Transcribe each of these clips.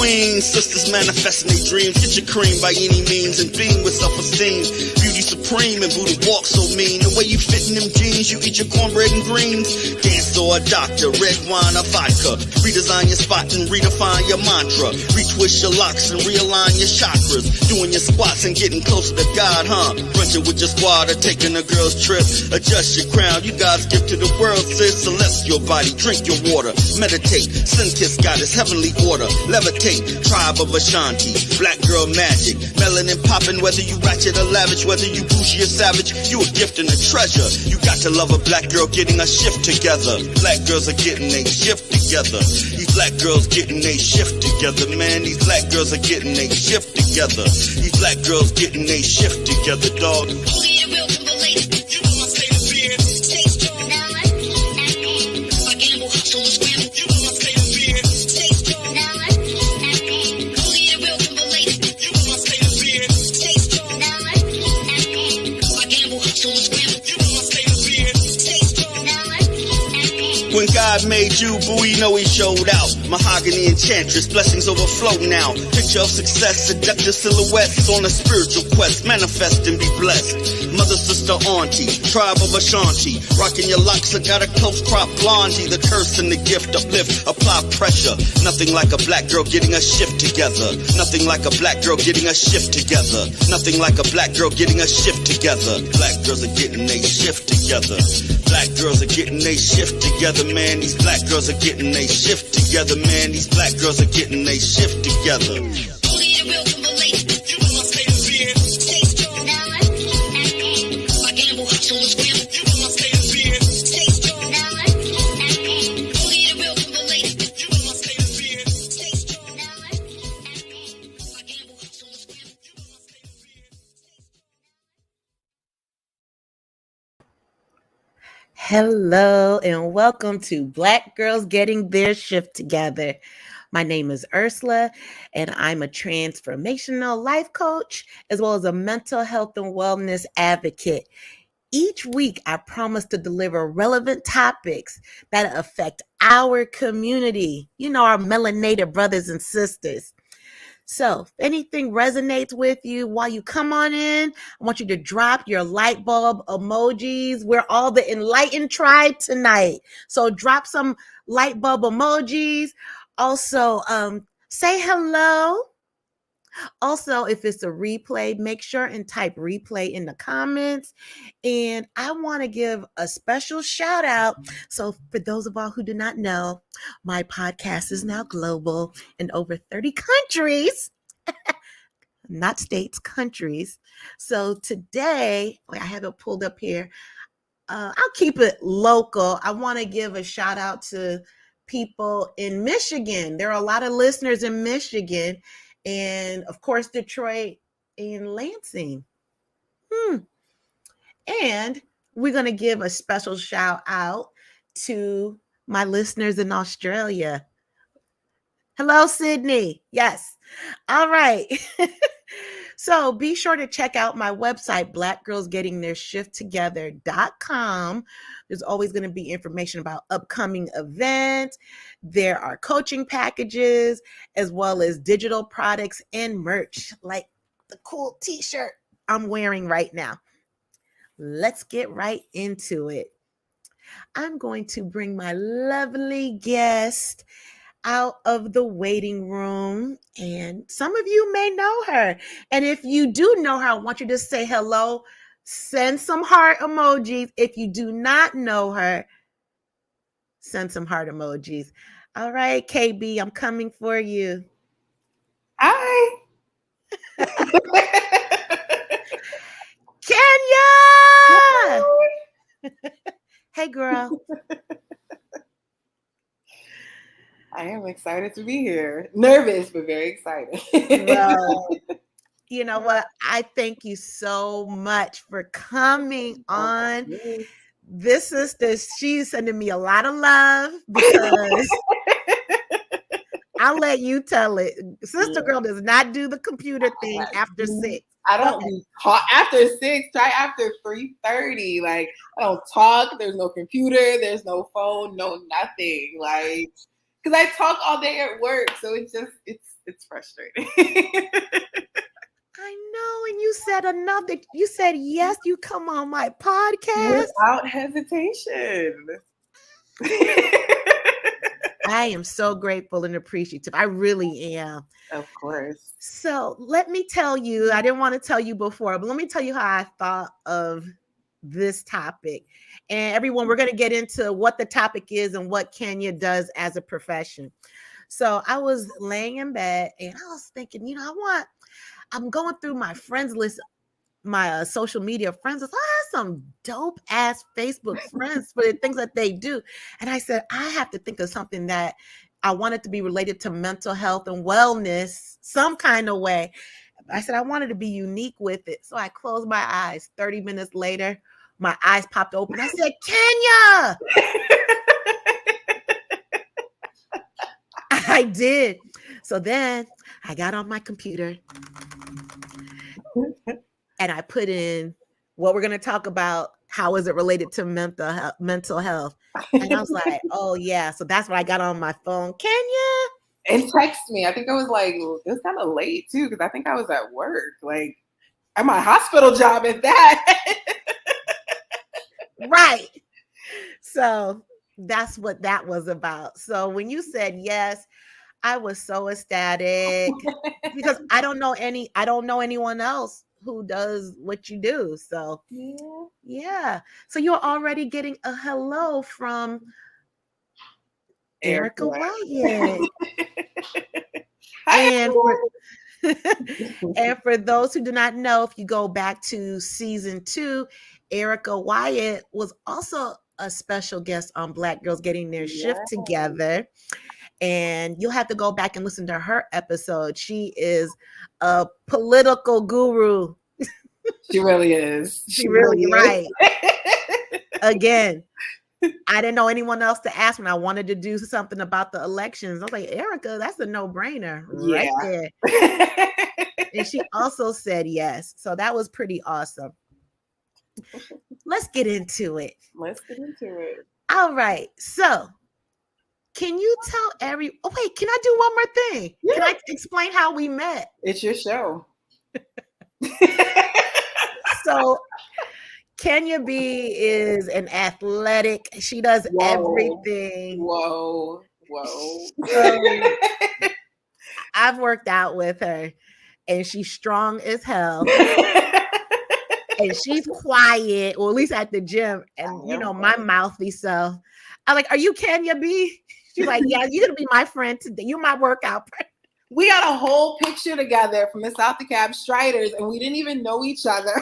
queens, sisters manifesting their dreams. Get your cream by any means and beam with self-esteem. Beauty supreme and booty walk so mean. The way you fit in them jeans, you eat your cornbread and greens. Dance or a doctor, red wine or vodka. Redesign your spot and redefine your mantra. Retwist your locks and realign your chakras. Doing your squats and getting closer to God, huh? Brunching with your squad or taking a girl's trip. Adjust your crown, you God's gift to the world, sis. Celestial body, drink your water. Meditate, sun-kissed goddess, heavenly order. Levitate, tribe of Ashanti. Black girl magic, melanin popping. Whether you ratchet or lavish, whether you bougie or savage, you a gift and a treasure. You got to love a black girl getting a shift together. Black girls are getting a shift together. These black girls getting a shift together, man. These black girls are getting a shift together. These black girls getting a shift together, dog. When God made you, boo, you know he showed out. Mahogany enchantress, blessings overflow now. Picture of success, seductive silhouettes on a spiritual quest. Manifest and be blessed. Mother, sister, auntie, tribe of Ashanti. Rocking your locks, I got a close crop blondie. The curse and the gift, uplift, apply pressure. Nothing like a black girl getting a shift together. Nothing like a black girl getting a shift together. Nothing like a black girl getting a shift together. Black girls are getting a shift together. Black girls are getting a shift together, man. These black girls are getting a shift together, man. These black girls are getting a shift together. Hello and welcome to Black Girls Getting Their Shift Together. My name is Ursula and I'm a transformational life coach as well as a mental health and wellness advocate. Each week, I promise to deliver relevant topics that affect our community, our melanated brothers and sisters. So if anything resonates with you while you come on in, I want you to drop your light bulb emojis. We're all the enlightened tribe tonight. So drop some light bulb emojis. Also, say hello. Also, if it's a replay, make sure and type replay in the comments. And I want to give a special shout out. So for those of all who do not know, my podcast is now global in over 30 countries, not states, countries. So today, I have it pulled up here. I'll keep it local. I want to give a shout out to people in Michigan. There are a lot of listeners in Michigan. And of course, Detroit and Lansing. And we're going to give a special shout out to my listeners in Australia. Hello, Sydney. Yes. All right. So be sure to check out my website, blackgirlsgettingtheirshifttogether.com. There's always going to be information about upcoming events. There are coaching packages, as well as digital products and merch, like the cool t-shirt I'm wearing right now. Let's get right into it. I'm going to bring my lovely guest out of the waiting room, and some of you may know her. And if you do know her, I want you to say hello, send some heart emojis. If you do not know her, send some heart emojis. All right, KB, I'm coming for you. Hi. Kenya! Hey, girl. I am excited to be here. Nervous, but very excited. Well, you know what? I thank you so much for coming on. This sister, she's sending me a lot of love because I'll let you tell it. Sister girl does not do the computer thing after 6. I don't talk after 6. Try after 3:30. Like, I don't talk. There's no computer. There's no phone. No nothing. Like, because I talk all day at work, so it's it's frustrating. I know. And you said enough that you said, yes, you come on my podcast. Without hesitation. I am so grateful and appreciative. I really am. Of course. So let me tell you, I didn't want to tell you before, but let me tell you how I thought of this topic. And everyone, we're going to get into what the topic is and what Kenya does as a profession. So I was laying in bed and I was thinking, I'm going through my friends list, my social media friends list. I have some dope ass Facebook friends for the things that they do. And I said, I have to think of something that I wanted to be related to mental health and wellness some kind of way. I said, I wanted to be unique with it. So I closed my eyes. 30 minutes later, my eyes popped open. I said, Kenya. I did. So then I got on my computer and I put in what we're going to talk about. How is it related to mental health? And I was like, oh, yeah. So that's what I got on my phone. Kenya. And text me. I think I was like, it was kind of late too, because I think I was at work, like at my hospital job at that. Right. So that's what that was about. So when you said yes, I was so ecstatic because I don't know anyone else who does what you do. So yeah. So you're already getting a hello from Erica Wyatt. And and for those who do not know, if you go back to season 2, Erica Wyatt was also a special guest on Black Girls Getting Their Shift Together. And you'll have to go back and listen to her episode. She is a political guru. She really is. She really is. Right. Again, I didn't know anyone else to ask when I wanted to do something about the elections. I was like, Erica, that's a no-brainer right there. And she also said yes. So that was pretty awesome. Let's get into it. All right. So can you tell can I do one more thing? Yeah. Can I explain how we met? It's your show. So Kenya B is an athletic. She does everything. Whoa. I've worked out with her and she's strong as hell. And she's quiet, or at least at the gym. And my mouthy self. I'm like, are you Kenya B? She's like, yeah, you're gonna be my friend today. You're my workout friend. We got a whole picture together from the South DeKalb Striders, and we didn't even know each other.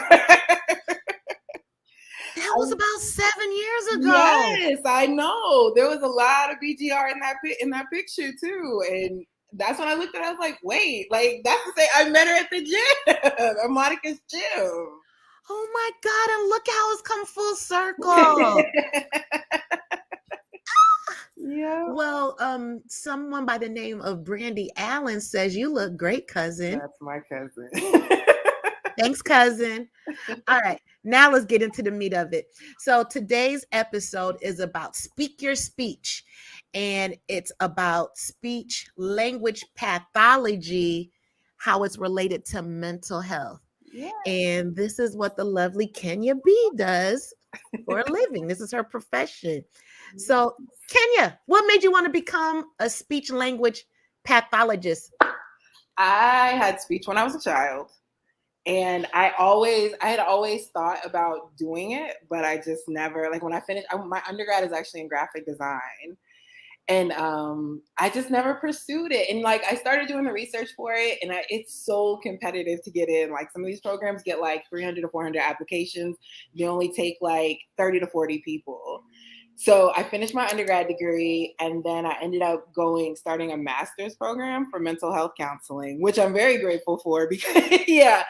That was about 7 years ago. Yes, I know. There was a lot of BGR in that picture too, and that's when I looked at it. I was like, wait, like that's to say I met her at the gym, at Monica's gym. Oh my God, and look how it's come full circle. Yeah. Well, someone by the name of Brandy Allen says you look great, cousin. That's my cousin. Thanks, cousin. All right, now let's get into the meat of it. So today's episode is about Speak Your Speech, and it's about speech language pathology, how it's related to mental health. Yeah. And this is what the lovely Kenya B does for a living. This is her profession. So, Kenya, what made you want to become a speech language pathologist? I had speech when I was a child, and I had always thought about doing it, but I just never, like when I finished, my undergrad is actually in graphic design. And I just never pursued it. And like I started doing the research for it, and it's so competitive to get in. Like some of these programs get like 300 to 400 applications. They only take like 30 to 40 people. So I finished my undergrad degree, and then I ended up starting a master's program for mental health counseling, which I'm very grateful for because I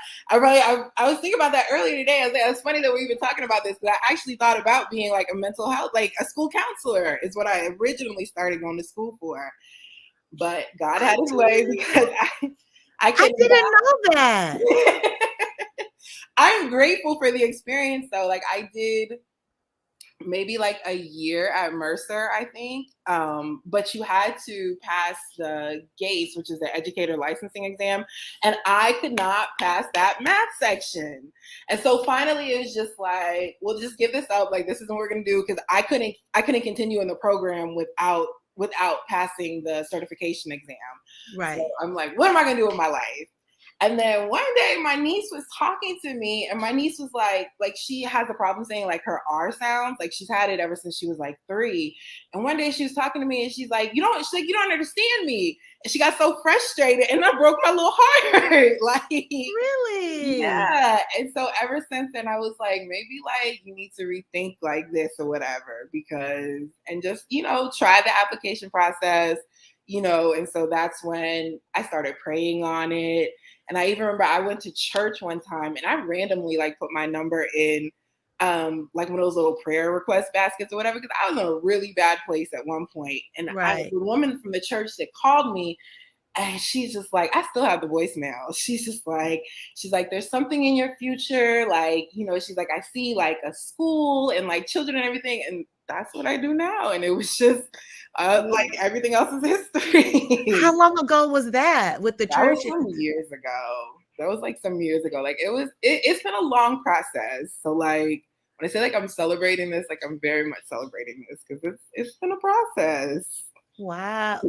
was thinking about that earlier today. I was like, it's funny that we're even talking about this, but I actually thought about being like a mental health, like a school counselor is what I originally started going to school for. But God had his way because I didn't know that. I'm grateful for the experience though. Like I did maybe like a year at Mercer, I think. But you had to pass the GATES, which is the educator licensing exam. And I could not pass that math section. And so finally it was just like, we'll just give this up. Like, this isn't what we're gonna do, because I couldn't continue in the program without passing the certification exam. Right. So I'm like, what am I gonna do with my life? And then one day my niece was talking to me, and my niece was like she has a problem saying like her R sounds. Like, she's had it ever since she was like 3. And one day she was talking to me and she's like, you don't understand me. And she got so frustrated and I broke my little heart. Like, Really? yeah. And so ever since then I was like, maybe like you need to rethink like this or whatever, and just, try the application process, and so that's when I started praying on it. And I even remember I went to church one time and I randomly like put my number in like one of those little prayer request baskets or whatever, because I was in a really bad place at one point. And Right. the woman from the church that called me, and she's just like, I still have the voicemail. She's like, there's something in your future. Like, she's like, I see like a school and like children and everything. And that's what I do now. And it was just like everything else is history. How long ago was that with the church? That was some years ago. That was like some years ago. Like, it's been a long process. So like, when I say like I'm celebrating this, like I'm very much celebrating this, because it's been a process. Wow.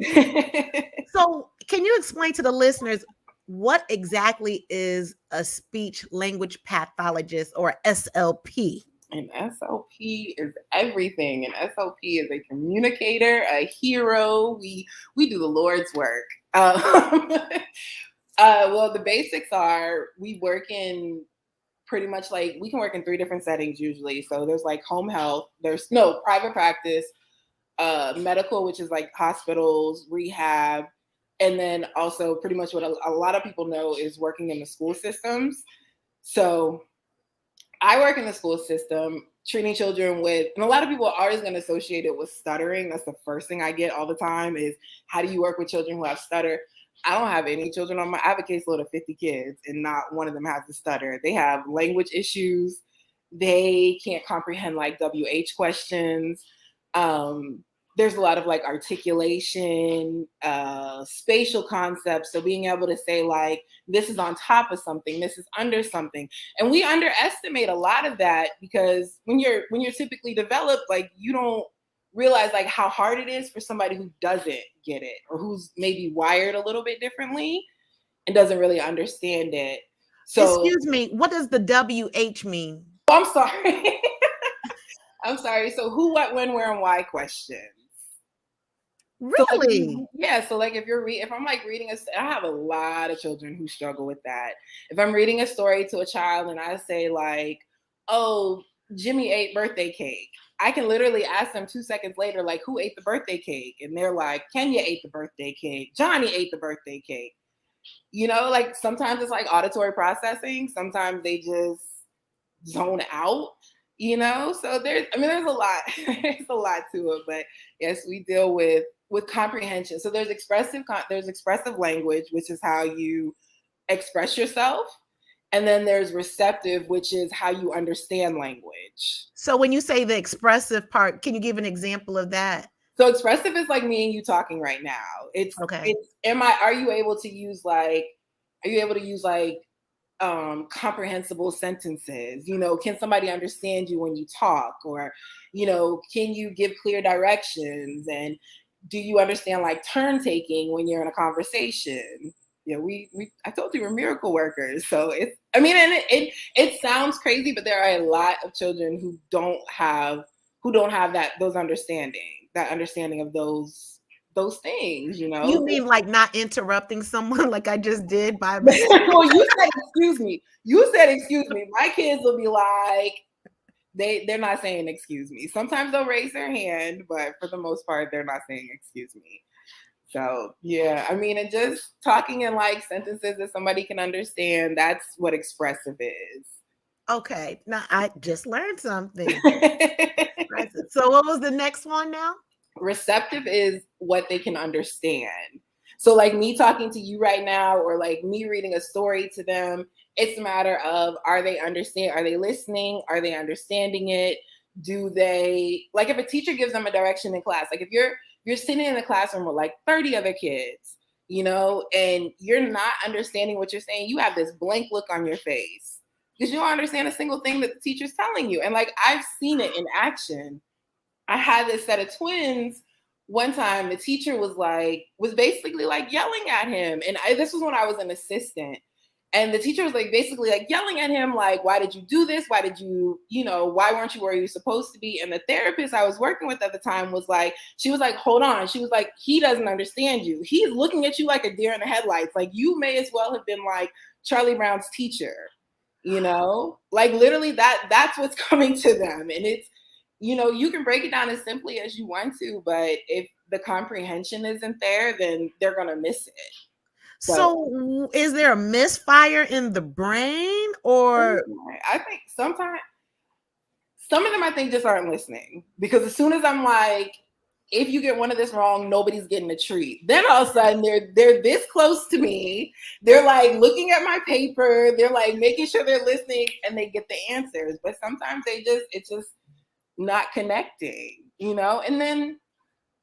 So can you explain to the listeners what exactly is a speech language pathologist, or SLP? An SLP is everything. An SLP is a communicator, a hero. We do the Lord's work. Well, the basics are we work in pretty much like, we can work in 3 different settings usually. So there's like home health, there's private practice, medical, which is like hospitals, rehab, and then also pretty much what a lot of people know is working in the school systems. So I work in the school system, treating children with, and a lot of people are always going to associate it with stuttering. That's the first thing I get all the time is, how do you work with children who have stutter? I don't have any children I have a caseload of 50 kids and not one of them has a stutter. They have language issues. They can't comprehend like WH questions. There's a lot of like articulation, spatial concepts. So being able to say like, this is on top of something, this is under something. And we underestimate a lot of that, because when you're typically developed, like you don't realize like how hard it is for somebody who doesn't get it, or who's maybe wired a little bit differently and doesn't really understand it. So excuse me, what does the WH mean? I'm sorry. I'm sorry. So who, what, when, where, and why questions. Really? So like, yeah. So like if I'm like reading I have a lot of children who struggle with that. If I'm reading a story to a child and I say like, oh, Jimmy ate birthday cake, I can literally ask them 2 seconds later, like, who ate the birthday cake? And they're like, Kenya ate the birthday cake. Johnny ate the birthday cake. Like sometimes it's like auditory processing. Sometimes they just zone out, So there's a lot. There's a lot to it. But yes, we deal with comprehension. So there's expressive language, which is how you express yourself. And then there's receptive, which is how you understand language. So when you say the expressive part, can you give an example of that? So expressive is like me and you talking right now. It's okay. Are you able to use comprehensible sentences? Can somebody understand you when you talk? Or, can you give clear directions? And do you understand like turn taking when you're in a conversation? Yeah, I told you we're miracle workers. So it sounds crazy, but there are a lot of children who don't have those understanding of those things, You mean like not interrupting someone like I just did by mistake? Well, you said excuse me. My kids will be like, they're not saying excuse me. Sometimes they'll raise their hand, but for the most part, they're not saying excuse me. So yeah, and just talking in like sentences that somebody can understand, that's what expressive is. Okay, now I just learned something. So what was the next one now? Receptive is what they can understand. So like me talking to you right now, or like me reading a story to them, it's a matter of, are they listening? Are they understanding it? do they, like if a teacher gives them a direction in class, like if you're sitting in a classroom with like 30 other kids, you know, and you're not understanding what you're saying, you have this blank look on your face because you don't understand a single thing that the teacher's telling you. And like I've seen it in action. I had this set of twins. One time the teacher was basically like yelling at him. And this was when I was an assistant. And the teacher was like basically like yelling at him, like, why did you do this? Why did you, why weren't you where you're supposed to be? And the therapist I was working with at the time she was like, hold on. She was like, he doesn't understand you. He's looking at you like a deer in the headlights. Like you may as well have been like Charlie Brown's teacher, like literally that's what's coming to them. And it's, you can break it down as simply as you want to, but if the comprehension isn't there, then they're going to miss it. So is there a misfire in the brain, or? I think sometimes some of them I think just aren't listening, because as soon as I'm like, if you get one of this wrong, nobody's getting a treat. Then all of a sudden they're this close to me. They're like looking at my paper. They're like making sure they're listening and they get the answers. But sometimes it's just not connecting, and then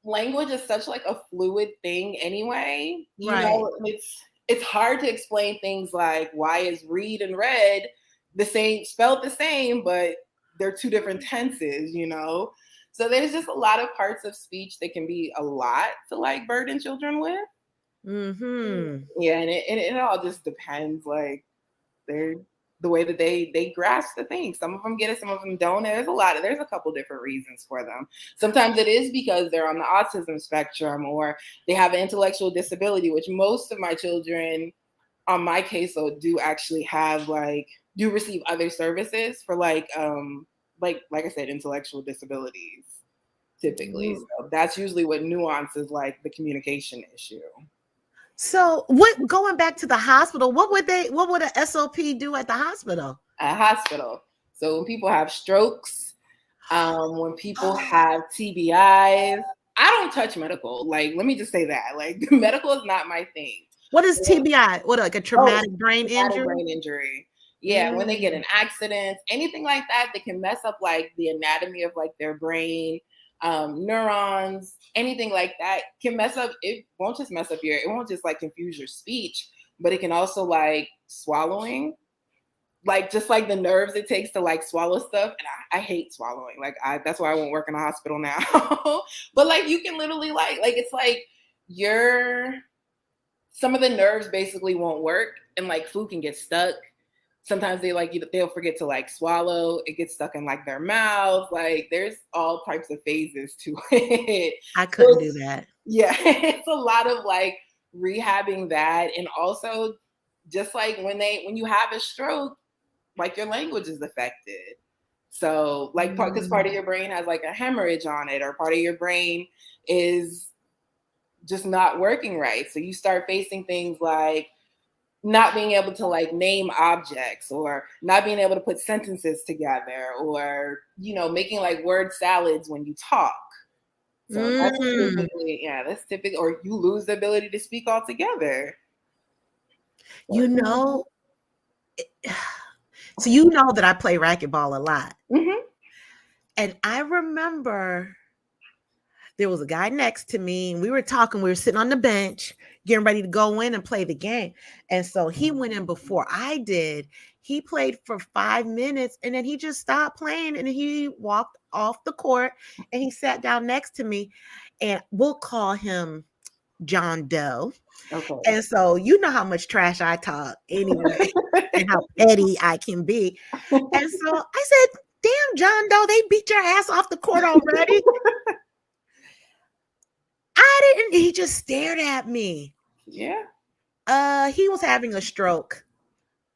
language is such like a fluid thing anyway. It's hard to explain things like why is read and read the same, spelled the same, but they're two different tenses, So there's just a lot of parts of speech that can be a lot to like burden children with. Mm-hmm. Yeah, and it all just depends, like the way that they grasp the thing. Some of them get it, some of them don't. There's a couple different reasons for them. Sometimes it is because they're on the autism spectrum or they have an intellectual disability, which most of my children on my caseload do actually have, do receive other services for like I said, intellectual disabilities typically. Mm-hmm. So that's usually what nuances like the communication issue. So going back to the hospital, what would a SOP do at the hospital? At hospital. So when people have strokes, when people have TBIs, I don't touch medical. Like, let me just say that. Like, medical is not my thing. What is TBI? What, like a traumatic brain injury? Brain injury. Yeah, when they get in accidents, anything like that can mess up like the anatomy of like their brain. Neurons, anything like that can mess up. It won't just mess up it won't just like confuse your speech, but it can also like swallowing, like just like the nerves it takes to like swallow stuff. And I hate swallowing. Like that's why I won't work in a hospital now. But like you can literally like it's like some of the nerves basically won't work and like food can get stuck. Sometimes they'll forget to like swallow. It gets stuck in like their mouth. Like there's all types of phases to it. I couldn't do that. Yeah, it's a lot of like rehabbing that, and also just like when you have a stroke, like your language is affected. So like because part of your brain has like a hemorrhage on it, or part of your brain is just not working right. So you start facing things like not being able to like name objects, or not being able to put sentences together, or, making like word salads when you talk. So that's typical, or you lose the ability to speak altogether. So you know that I play racquetball a lot. Mm-hmm. And I remember there was a guy next to me and we were sitting on the bench getting ready to go in and play the game. And so he went in before I did. He played for 5 minutes and then he just stopped playing and he walked off the court and he sat down next to me, and we'll call him John Doe. Okay. And so you know how much trash I talk anyway and how petty I can be. And so I said, damn, John Doe, they beat your ass off the court already. I didn't. He just stared at me. Yeah. He was having a stroke.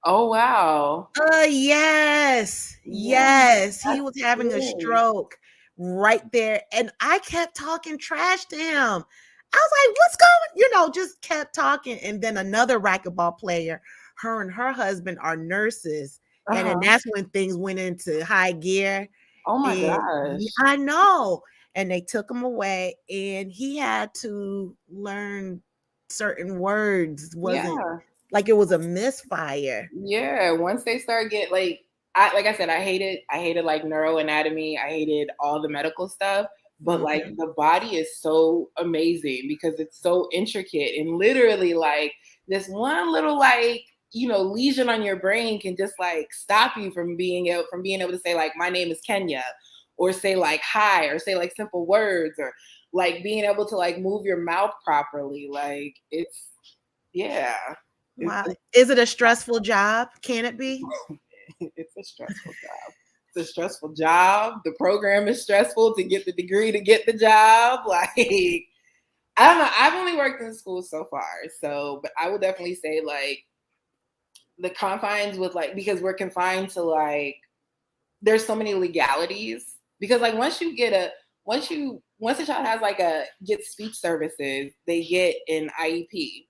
Oh, wow. Yes. Yes. He was having a stroke right there. And I kept talking trash to him. I was like, what's going, just kept talking. And then another racquetball player, her and her husband are nurses. Uh-huh. And then that's when things went into high gear. Oh my gosh. I know. And they took him away and he had to learn certain words. Like it was a misfire. Yeah. Once they start getting like I said, I hated like neuroanatomy. I hated all the medical stuff. But like the body is so amazing because it's so intricate, and literally like this one little like, you know, lesion on your brain can just like stop you from being able to say like, my name is Kenya, or say like hi, or say like simple words, or like being able to like move your mouth properly. Like it's, yeah. Wow. Is it a stressful job? Can it be? It's a stressful job. It's a stressful job. The program is stressful to get the degree to get the job. Like, I don't know. I've only worked in school so far. So, but I would definitely say like the confines with like, because we're confined to like, there's so many legalities. Because like once a child has like gets speech services, they get an IEP.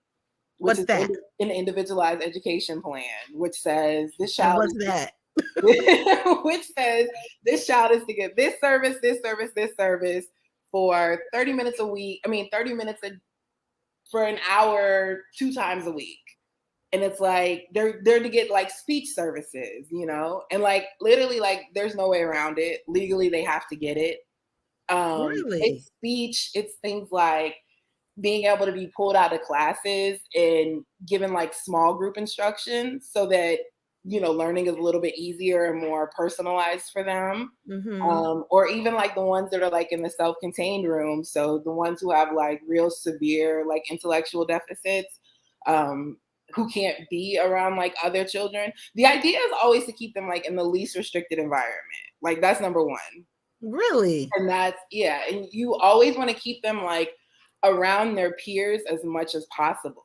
Which What's is that? an individualized education plan, which says this And child what's that? which says this child is to get this service, this service, this service for 30 minutes a week. I mean, 30 minutes for an hour, 2 times a week. And it's like they're to get like speech services, you know, and like literally like there's no way around it. Legally, they have to get it. Really? It's speech. It's things like being able to be pulled out of classes and given like small group instruction so that, you know, learning is a little bit easier and more personalized for them. Or even like the ones that are like in the self-contained room. So the ones who have like real severe like intellectual deficits, who can't be around like other children. The idea is always to keep them like in the least restricted environment. Like that's number one. Really? And that's, yeah. And you always want to keep them like around their peers as much as possible.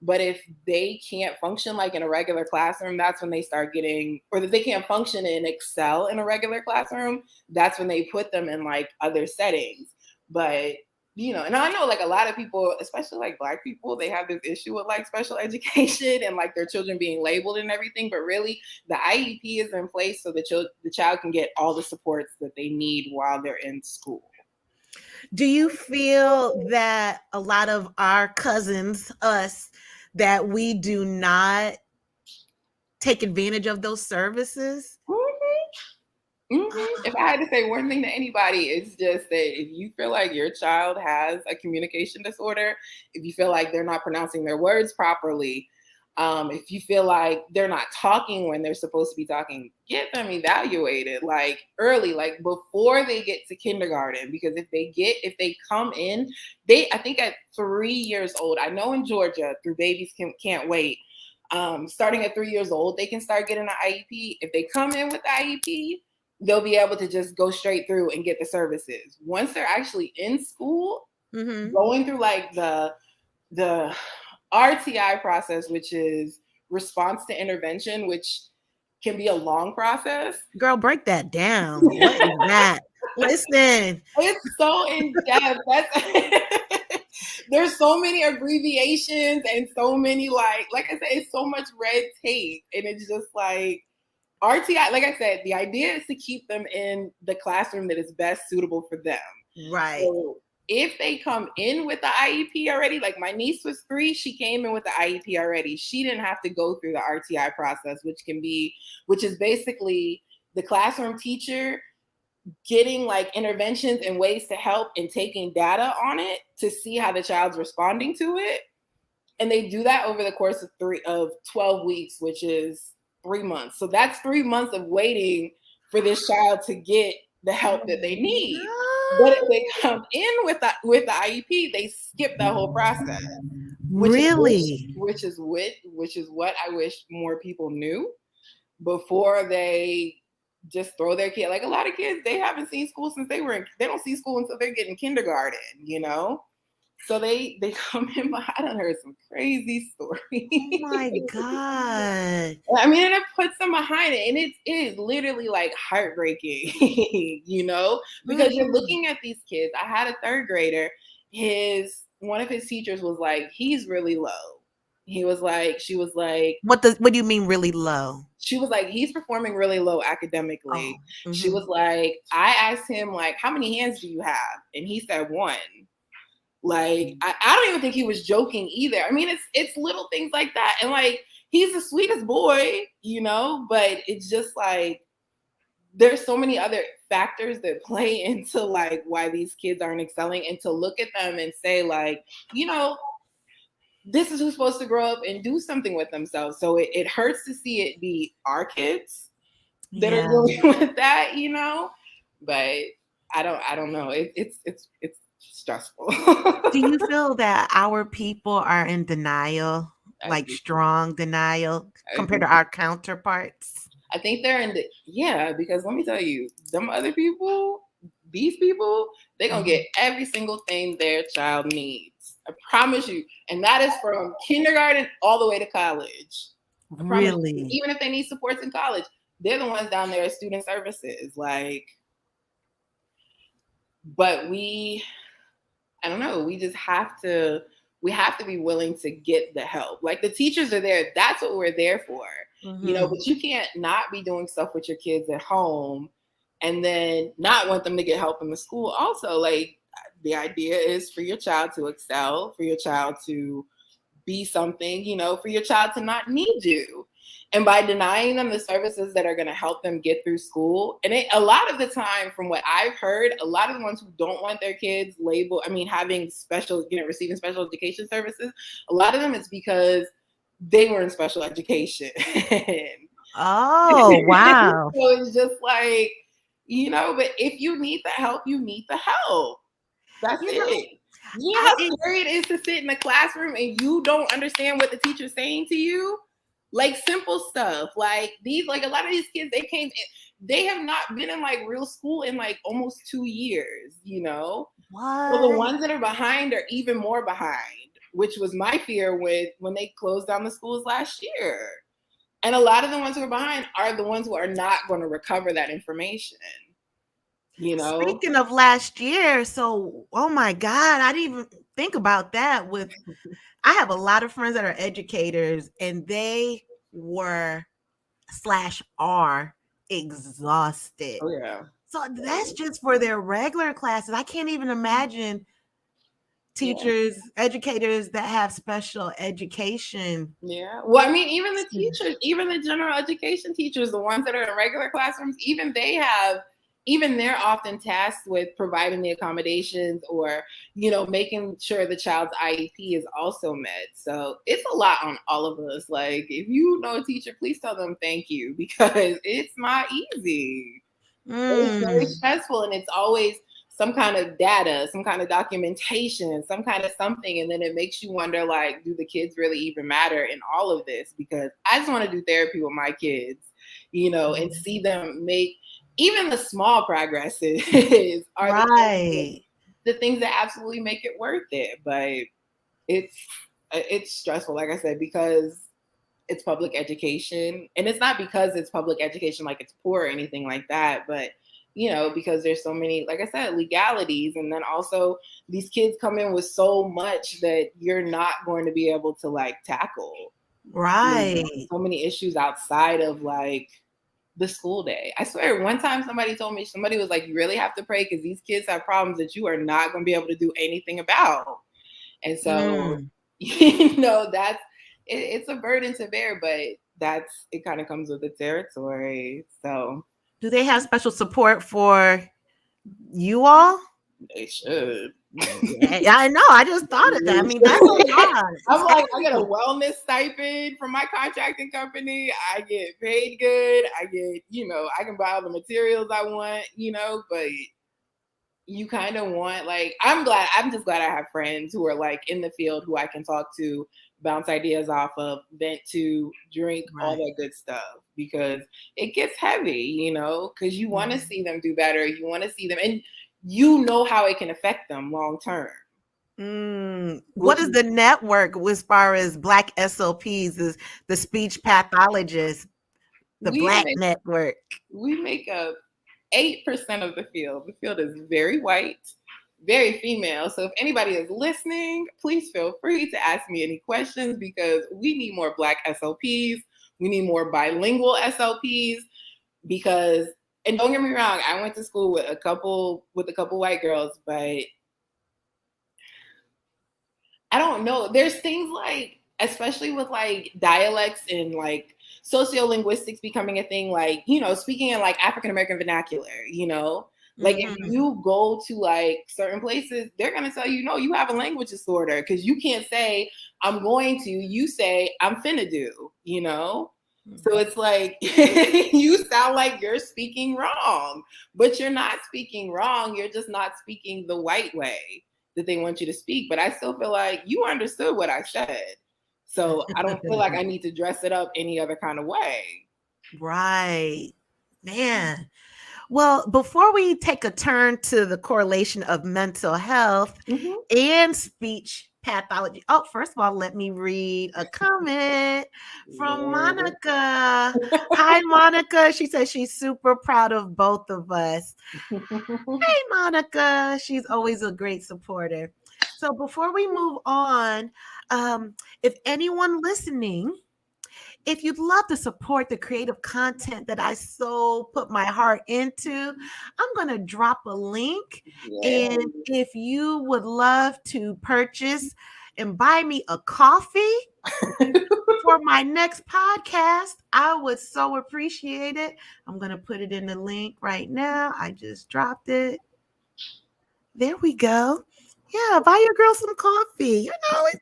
But if they can't function like in a regular classroom, that's when they start getting, or that they can't function and excel in a regular classroom, that's when they put them in like other settings. But, you know, and I know like a lot of people, especially like Black people, they have this issue with like special education and like their children being labeled and everything. But really, the IEP is in place so the child can get all the supports that they need while they're in school. Do you feel that a lot of our cousins, us, that we do not take advantage of those services? If I had to say one thing to anybody, it's just that if you feel like your child has a communication disorder, if you feel like they're not pronouncing their words properly, if you feel like they're not talking when they're supposed to be talking, get them evaluated like early, like before they get to kindergarten. Because if they come in, I think at 3 years old, I know in Georgia, through Babies Can't Wait, starting at 3 years old, they can start getting an IEP. If they come in with the IEP, they'll be able to just go straight through and get the services. Once they're actually in school, going through like the RTI process, which is response to intervention, which can be a long process. Girl, break that down. What is that? Listen. It's so in depth. There's so many abbreviations and so many like I said, it's so much red tape. And it's just like RTI, like I said, the idea is to keep them in the classroom that is best suitable for them. Right. So if they come in with the IEP already, like my niece was 3, she came in with the IEP already. She didn't have to go through the RTI process, which is basically the classroom teacher getting like interventions and ways to help and taking data on it to see how the child's responding to it. And they do that over the course of 12 weeks, which is 3 months. So that's 3 months of waiting for this child to get the help that they need. But if they come in with the IEP, they skip that whole process. Which is what I wish more people knew before they just throw their kid. Like a lot of kids, they haven't seen school since they don't see school until they're getting kindergarten, you know? So they come in behind. I done heard some crazy stories. Oh my God. I mean, and it puts them behind it. And it is literally like heartbreaking, you know, because you're looking at these kids. I had a 3rd grader. One of his teachers was like, he's really low. She was like, what do you mean really low? She was like, he's performing really low academically. She was like, I asked him like, how many hands do you have? And he said 1. Like, I don't even think he was joking either. I mean, it's little things like that. And like, he's the sweetest boy, but it's just like, there's so many other factors that play into like why these kids aren't excelling, and to look at them and say like, this is who's supposed to grow up and do something with themselves. So it hurts to see it be our kids that are dealing with that, but I don't know. It's stressful. Do you feel that our people are in denial, like strong denial compared to our counterparts? I think they're because let me tell you, them other people, these people, they're going to get every single thing their child needs. I promise you. And that is from kindergarten all the way to college. Really? Even if they need supports in college, they're the ones down there at student services. Like, but I don't know, we just have to be willing to get the help. Like, the teachers are there. That's what we're there for. But you can't not be doing stuff with your kids at home and then not want them to get help in the school. Also, like, the idea is for your child to excel, for your child to be something, for your child to not need you. And by denying them the services that are going to help them get through school, and a lot of the time, from what I've heard, a lot of the ones who don't want their kids having receiving special education services, a lot of them it's because they were in special education. Oh, wow. So it's just like, but if you need the help, you need the help. That's it. How scary it is to sit in a classroom and you don't understand what the teacher's saying to you. Like, simple stuff. Like, a lot of these kids, they have not been in like real school in like almost 2 years, What? So the ones that are behind are even more behind, which was my fear when they closed down the schools last year. And a lot of the ones who are behind are the ones who are not going to recover that information. Speaking of last year, so, oh my God, I didn't even think about that. I have a lot of friends that are educators, and they were /are exhausted. Oh yeah. So that's just for their regular classes. I can't even imagine teachers, educators that have special education. Yeah. Well, I mean, even the teachers, even the general education teachers, the ones that are in regular classrooms, even they're often tasked with providing the accommodations or, making sure the child's IEP is also met. So it's a lot on all of us. Like, if you know a teacher, please tell them thank you, because it's not easy. It's very stressful, and it's always some kind of data, some kind of documentation, some kind of something. And then it makes you wonder, like, do the kids really even matter in all of this? Because I just want to do therapy with my kids, and see them make even the small progresses are right. the things that absolutely make it worth it. But it's stressful, like I said, because it's public education. And it's not because it's public education like it's poor or anything like that, but because there's so many, like I said, legalities. And then also these kids come in with so much that you're not going to be able to like tackle. Right. So many issues outside of like the school day. I swear, one time somebody told me, somebody was like, you really have to pray because these kids have problems that you are not going to be able to do anything about. And so, it's a burden to bear, but it kind of comes with the territory. So, do they have special support for you all? They should. Yeah, I know. I just thought of that. I mean, that's a lot. I'm like, I get a wellness stipend from my contracting company. I get paid good. I get, I can buy all the materials I want, but you kind of want, like, I'm just glad I have friends who are like in the field who I can talk to, bounce ideas off of, vent to, drink, all that good stuff, because it gets heavy, because you want to see them do better. You want to see them, and how it can affect them long term. What is the network as far as Black SLPs, is the Speech Pathologist, the Black network? We make up 8% of the field. The field is very white, very female. So if anybody is listening, please feel free to ask me any questions, because we need more Black SLPs. We need more bilingual SLPs, because, and don't get me wrong, I went to school with a couple white girls, but I don't know. There's things like, especially with like dialects and like sociolinguistics becoming a thing, like, you know, speaking in like African American vernacular, you know, like if you go to like certain places, they're going to tell you, no, you have a language disorder, because you can't say I'm going to, you say I'm finna do, you know. So it's like you sound like you're speaking wrong, but you're not speaking wrong. You're just not speaking the white way that they want you to speak. But I still feel like you understood what I said. So I don't feel like I need to dress it up any other kind of way. Right. Man. Well, before we take a turn to the correlation of mental health and speech pathology. Oh, first of all, let me read a comment from Monica. Hi, Monica. She says she's super proud of both of us. Hey, Monica. She's always a great supporter. So before we move on, if anyone listening, if you'd love to support the creative content that I so put my heart into, I'm going to drop a link. Yeah. And if you would love to purchase and buy me a coffee for my next podcast, I would so appreciate it. I'm going to put it in the link right now. I just dropped it. There we go. Yeah, buy your girl some coffee. You know, it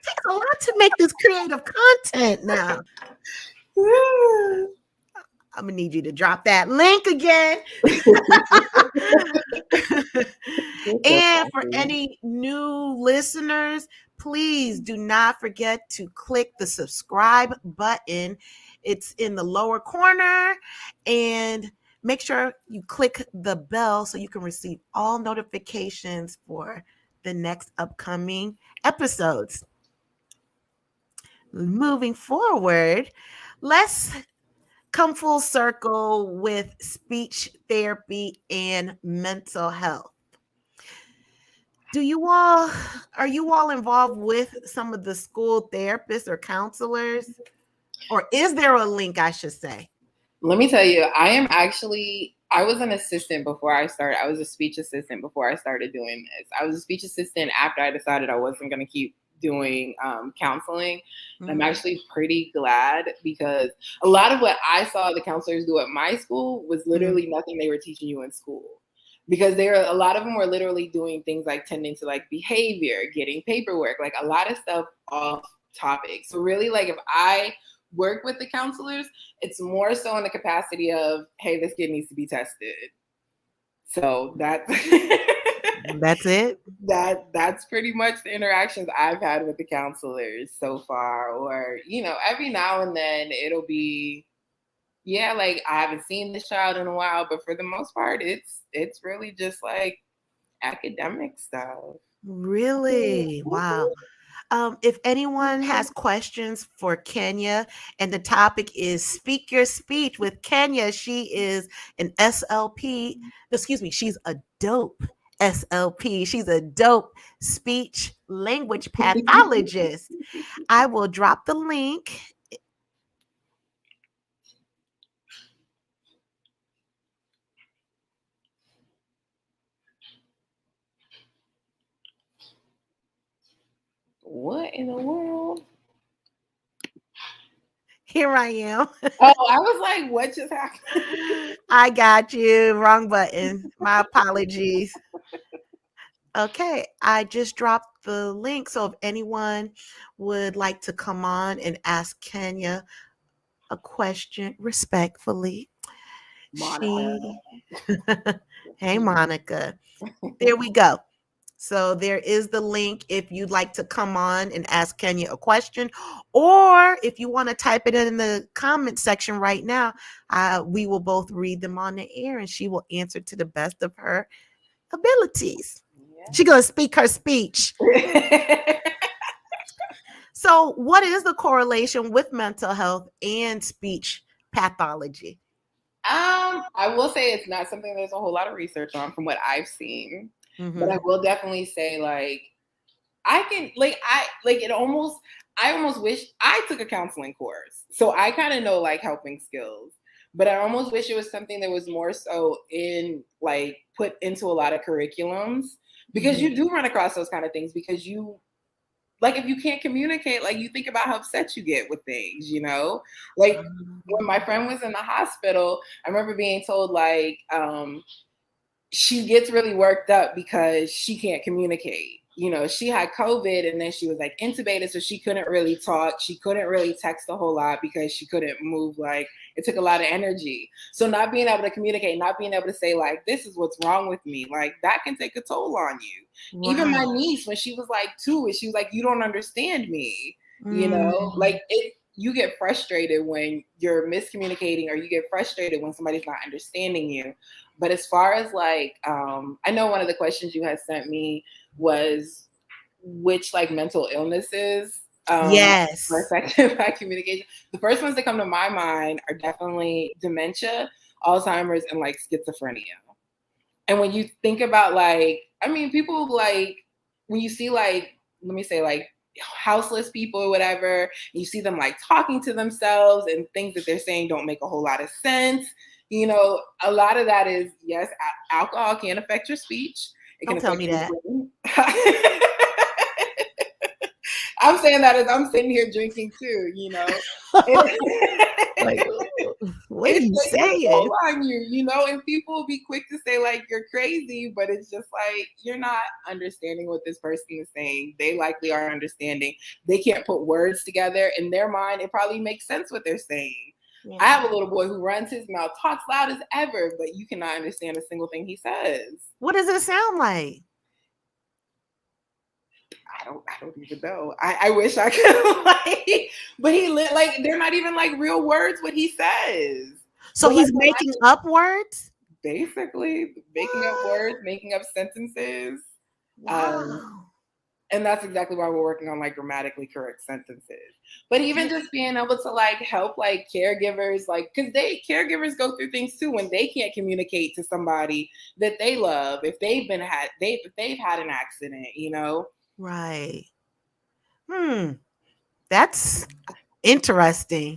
takes a lot to make this creative content now. I'm gonna need you to drop that link again. And for any new listeners, please do not forget to click the subscribe button. It's in the lower corner, and make sure you click the bell so you can receive all notifications for the next upcoming episodes. Moving forward, let's come full circle with speech therapy and mental health. Are you all involved with some of the school therapists or counselors? Or is there a link, I should say? Let me tell you, I was an assistant before I started. I was a speech assistant before I started doing this. I was a speech assistant after I decided I wasn't going to keep doing counseling. I'm actually pretty glad, because a lot of what I saw the counselors do at my school was literally nothing they were teaching you in school. Because a lot of them were literally doing things like tending to like behavior, getting paperwork, like a lot of stuff off topic. So really, like, if I work with the counselors, it's more so in the capacity of, hey, this kid needs to be tested. So that's it. That's pretty much the interactions I've had with the counselors so far. Or, you know, every now and then it'll be, yeah, like, I haven't seen this child in a while, but for the most part, it's really just like academic stuff. Really? Wow. If anyone has questions for Kenya, and the topic is Speak Your Speech with Kenya, she is an SLP. Excuse me, she's a dope SLP. She's a dope speech language pathologist. I will drop the link. What in the world? Here I am. Oh, I was like, what just happened? I got you. Wrong button. My apologies. Okay, I just dropped the link. So if anyone would like to come on and ask Kenya a question respectfully, Monica. Hey, Monica. There we go. So there is the link if you'd like to come on and ask Kenya a question, or if you want to type it in the comment section right now, we will both read them on the air, and she will answer to the best of her abilities. Yeah. She's going to speak her speech. So what is the correlation with mental health and speech pathology? I will say it's not something there's a whole lot of research on from what I've seen. But I will definitely say, like, I almost wish I took a counseling course. So I kind of know like helping skills, but I almost wish it was something that was more so put into a lot of curriculums, because you do run across those kind of things, because you like if you can't communicate, like you think about how upset you get with things, you know? Like when my friend was in the hospital, I remember being told like she gets really worked up because she can't communicate. You know, she had COVID and then she was like intubated, so she couldn't really talk. She couldn't really text a whole lot because she couldn't move. Like it took a lot of energy. So not being able to communicate, not being able to say like, this is what's wrong with me, like that can take a toll on you. Wow. Even my niece, when she was like 2, and she was like, you don't understand me, you know, like you get frustrated when you're miscommunicating, or you get frustrated when somebody's not understanding you. But as far as like, I know one of the questions you had sent me was which like mental illnesses yes are affected by communication. The first ones that come to my mind are definitely dementia, Alzheimer's, and like schizophrenia. And when you think about like, I mean, people like, when you see like, let me say like houseless people or whatever, you see them like talking to themselves and things that they're saying don't make a whole lot of sense. You know, a lot of that is, yes, alcohol can affect your speech. It can Don't tell affect me your that. I'm saying that as I'm sitting here drinking too, you know. Like, what are you saying? On you, you know, and people will be quick to say like you're crazy, but it's just like you're not understanding what this person is saying. They likely aren't understanding. They can't put words together. In their mind, it probably makes sense what they're saying. Yeah. I have a little boy who runs his mouth, talks loud as ever, but you cannot understand a single thing he says. What does it sound like? I don't even know. I wish I could like, but like they're not even like real words what he says. So but he's like, making up words? Basically, making up words, making up sentences. Wow. And that's exactly why we're working on like grammatically correct sentences. But even just being able to like help like caregivers, like because caregivers go through things too when they can't communicate to somebody that they love if they've had an accident, you know. Right. That's interesting.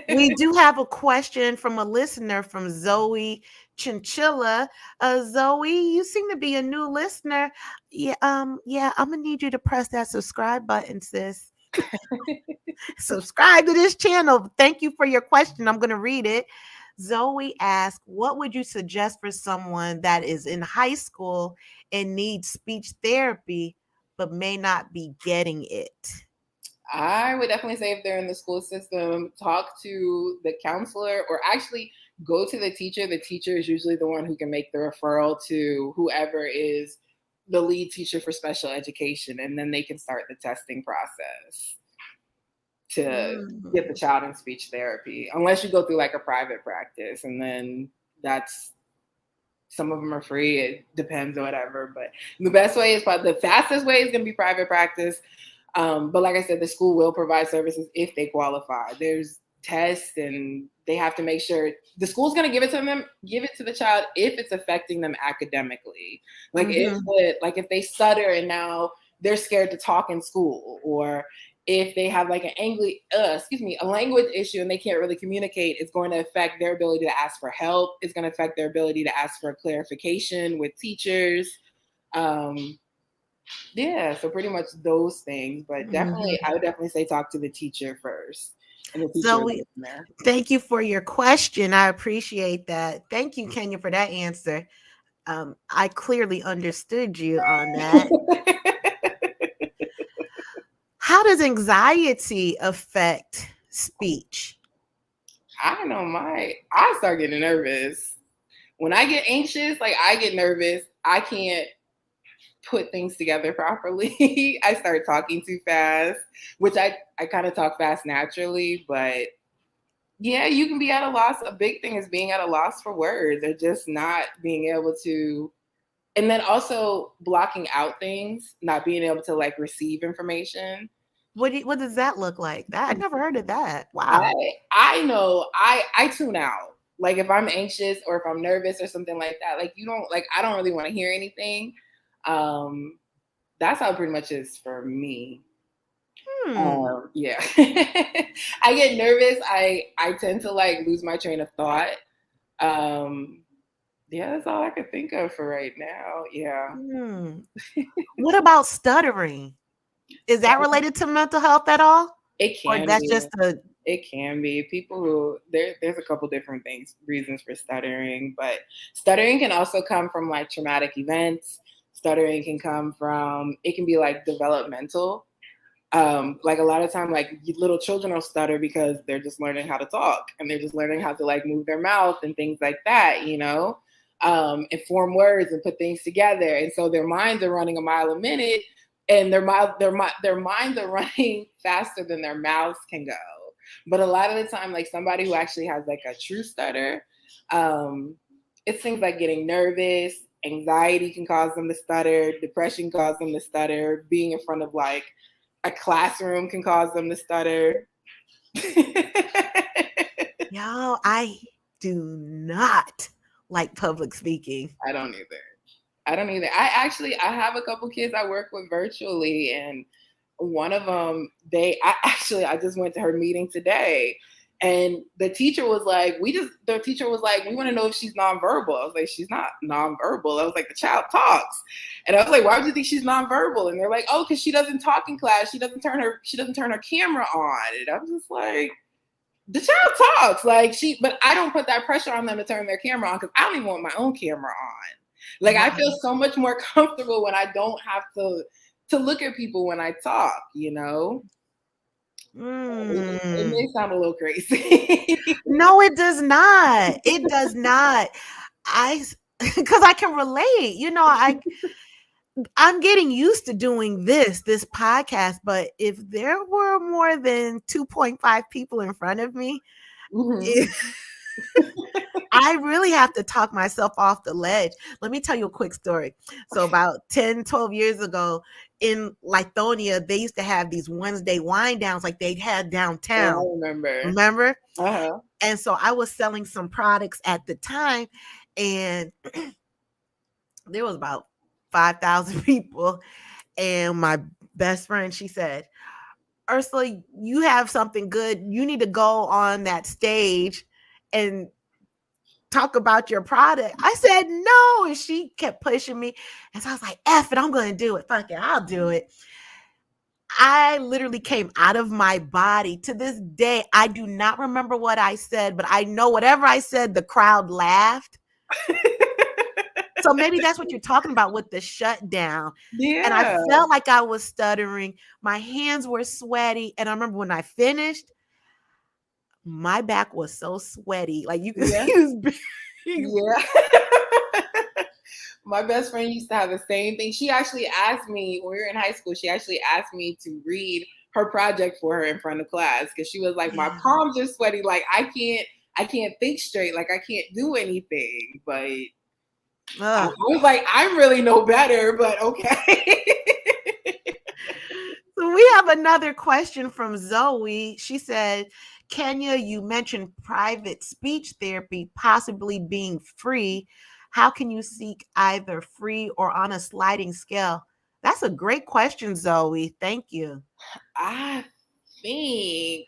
We do have a question from a listener from Zoe Chinchilla. Zoe, you seem to be a new listener. Yeah, I'm gonna need you to press that subscribe button, sis. Subscribe to this channel. Thank you for your question. I'm gonna read it. Zoe asked, what would you suggest for someone that is in high school and needs speech therapy but may not be getting it? I would definitely say if they're in the school system, talk to the counselor, or actually go to the teacher. The teacher is usually the one who can make the referral to whoever is the lead teacher for special education, and then they can start the testing process to get the child in speech therapy, unless you go through like a private practice, and then some of them are free. It depends or whatever, but the best way is probably the fastest way is going to be private practice. But like I said, the school will provide services if they qualify. There's tests, and they have to make sure the school's going to give it to the child if it's affecting them academically. Like if they stutter and now they're scared to talk in school, or if they have like a language issue and they can't really communicate, it's going to affect their ability to ask for help. It's going to affect their ability to ask for clarification with teachers. Yeah, so pretty much those things, but definitely, I would definitely say talk to the teacher first. So thank you for your question. I appreciate that. Thank you, Kenya, for that answer. I clearly understood you on that. How does anxiety affect speech? I don't know. I start getting nervous. When I get anxious, like I get nervous. I can't put things together properly. I start talking too fast, which I kind of talk fast naturally, but yeah, you can be at a loss. A big thing is being at a loss for words, or just not being able to, and then also blocking out things, not being able to like receive information. What does that look like? I never heard of that. Wow. I know I tune out. Like if I'm anxious or if I'm nervous or something like that, like I don't really want to hear anything. That's how it pretty much is for me. Yeah. I get nervous. I tend to like lose my train of thought. Yeah, that's all I could think of for right now. Yeah. What about stuttering? Is that related to mental health at all? It Or can that's be. just a It can be. People who there's a couple different reasons for stuttering, but stuttering can also come from like traumatic events. Stuttering can come from, it can be like developmental. Like a lot of time, like little children will stutter because they're just learning how to talk and they're just learning how to like move their mouth and things like that, and form words and put things together. And so their minds are running a mile a minute, and their minds are running faster than their mouths can go. But a lot of the time, like somebody who actually has like a true stutter, it's things like getting nervous, anxiety can cause them to stutter, depression cause them to stutter, being in front of like a classroom can cause them to stutter. Yo, I do not like public speaking. I don't either. I have a couple kids I work with virtually, and one of them, I just went to her meeting today, and the teacher was like, we want to know if she's nonverbal. I was like, she's not nonverbal. I was like, the child talks. And I was like, why would you think she's nonverbal? And they're like, oh, because she doesn't talk in class. She doesn't turn her camera on. And I'm just like, the child talks but I don't put that pressure on them to turn their camera on because I don't even want my own camera on. Like, I feel so much more comfortable when I don't have to look at people when I talk, It may sound a little crazy. No, it does not. It does not. Because I can relate. I'm getting used to doing this podcast, but if there were more than 2.5 people in front of me, I really have to talk myself off the ledge. Let me tell you a quick story. So about 10, 12 years ago in Lithonia, they used to have these Wednesday wine downs like they had downtown. I remember. Remember? Uh-huh. And so I was selling some products at the time, and there was about 5,000 people. And my best friend, she said, Ursula, you have something good. You need to go on that stage and talk about your product. I said, no. And she kept pushing me. And so I was like, F it, I'm going to do it. Fuck it, I'll do it. I literally came out of my body. To this day, I do not remember what I said, but I know whatever I said, the crowd laughed. So maybe that's what you're talking about with the shutdown. Yeah. And I felt like I was stuttering. My hands were sweaty. And I remember when I finished, my back was so sweaty. Like you could see. Yeah. My best friend used to have the same thing. She actually asked me when we were in high school, she actually asked me to read her project for her in front of class because she was like, my palms are sweaty. Like I can't think straight. Like I can't do anything. But I was like, I really know better, but okay. So we have another question from Zoe. She said, Kenya, you mentioned private speech therapy possibly being free. How can you seek either free or on a sliding scale? That's a great question, Zoe. Thank you. I think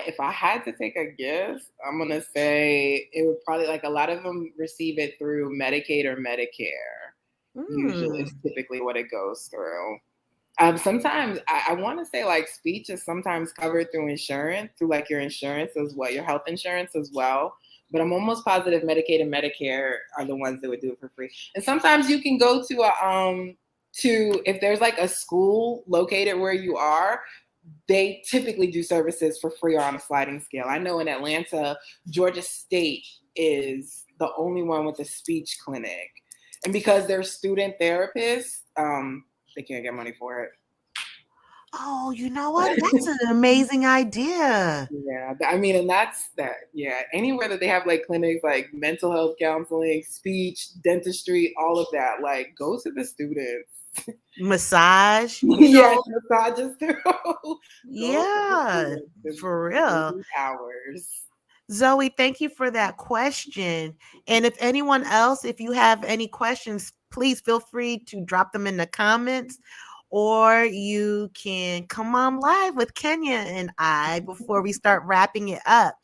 if I had to take a guess, I'm going to say it would probably, like a lot of them receive it through Medicaid or Medicare. Usually it's typically what it goes through. Sometimes I want to say like speech is sometimes covered through insurance, through like your insurance as well, your health insurance as well. But I'm almost positive Medicaid and Medicare are the ones that would do it for free. And sometimes you can go to if there's like a school located where you are, they typically do services for free or on a sliding scale. I know in Atlanta, Georgia State is the only one with a speech clinic. And because they're student therapists, they can't get money for it. Oh, you know what? That's an amazing idea. Yeah. I mean, and that's that. Yeah. Anywhere that they have like clinics, like mental health counseling, speech, dentistry, all of that, like go to the students. Massage. Yes, massages too. Yeah, for real. Hours. Zoe, thank you for that question. And if anyone else, if you have any questions, please feel free to drop them in the comments, or you can come on live with Kenya and I before we start wrapping it up.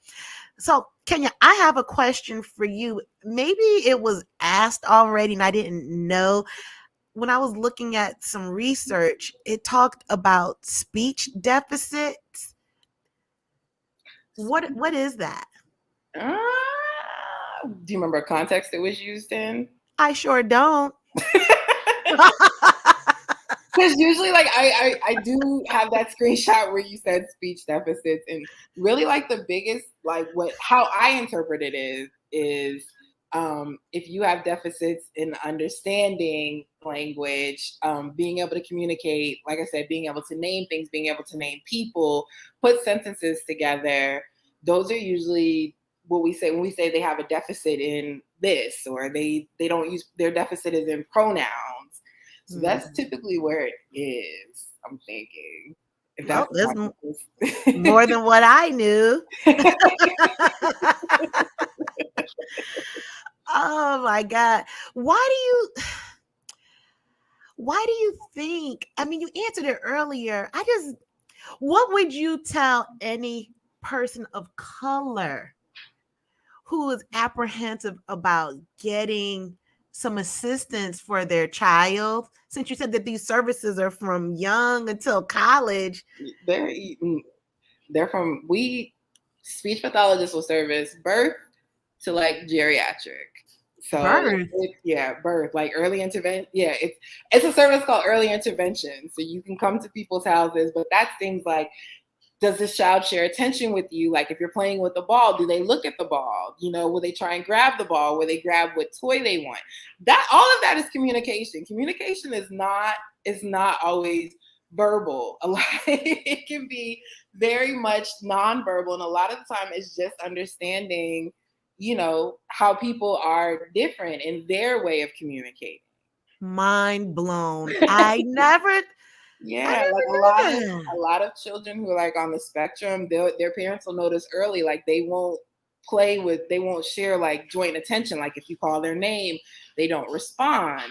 So, Kenya, I have a question for you. Maybe it was asked already and I didn't know. when I was looking at some research, it talked about speech deficits. What is that? Do you remember context it was used in? I sure don't. Because usually, like, I do have that screenshot where you said speech deficits, and really, like, the biggest, like, how I interpret it is if you have deficits in understanding language, being able to communicate, like I said, being able to name things, being able to name people, put sentences together, those are usually what we say when we say they have a deficit in this, or they don't use, their deficit is in pronouns. So that's typically where it is, I'm thinking. If Well, that's there's more than what I knew. Oh my God. Why do you think, I mean, you answered it earlier. What would you tell any person of color who is apprehensive about getting some assistance for their child? Since you said that these services are from young until college. They're from, speech pathologists will service birth to like geriatric. So Birth. Birth, like early intervention. Yeah, it's a service called early intervention. So you can come to people's houses, but that's things like, does this child share attention with you? Like, if you're playing with the ball, do they look at the ball? You know, will they try and grab the ball? Will they grab what toy they want? That, all of that is communication. Communication is not always verbal. A lot, it can be very much nonverbal, and a lot of the time it's just understanding, you know, how people are different in their way of communicating. Mind blown. I never Yeah, like a lot of children who are like on the spectrum, their parents will notice early, like they won't share like joint attention. Like if you call their name, they don't respond.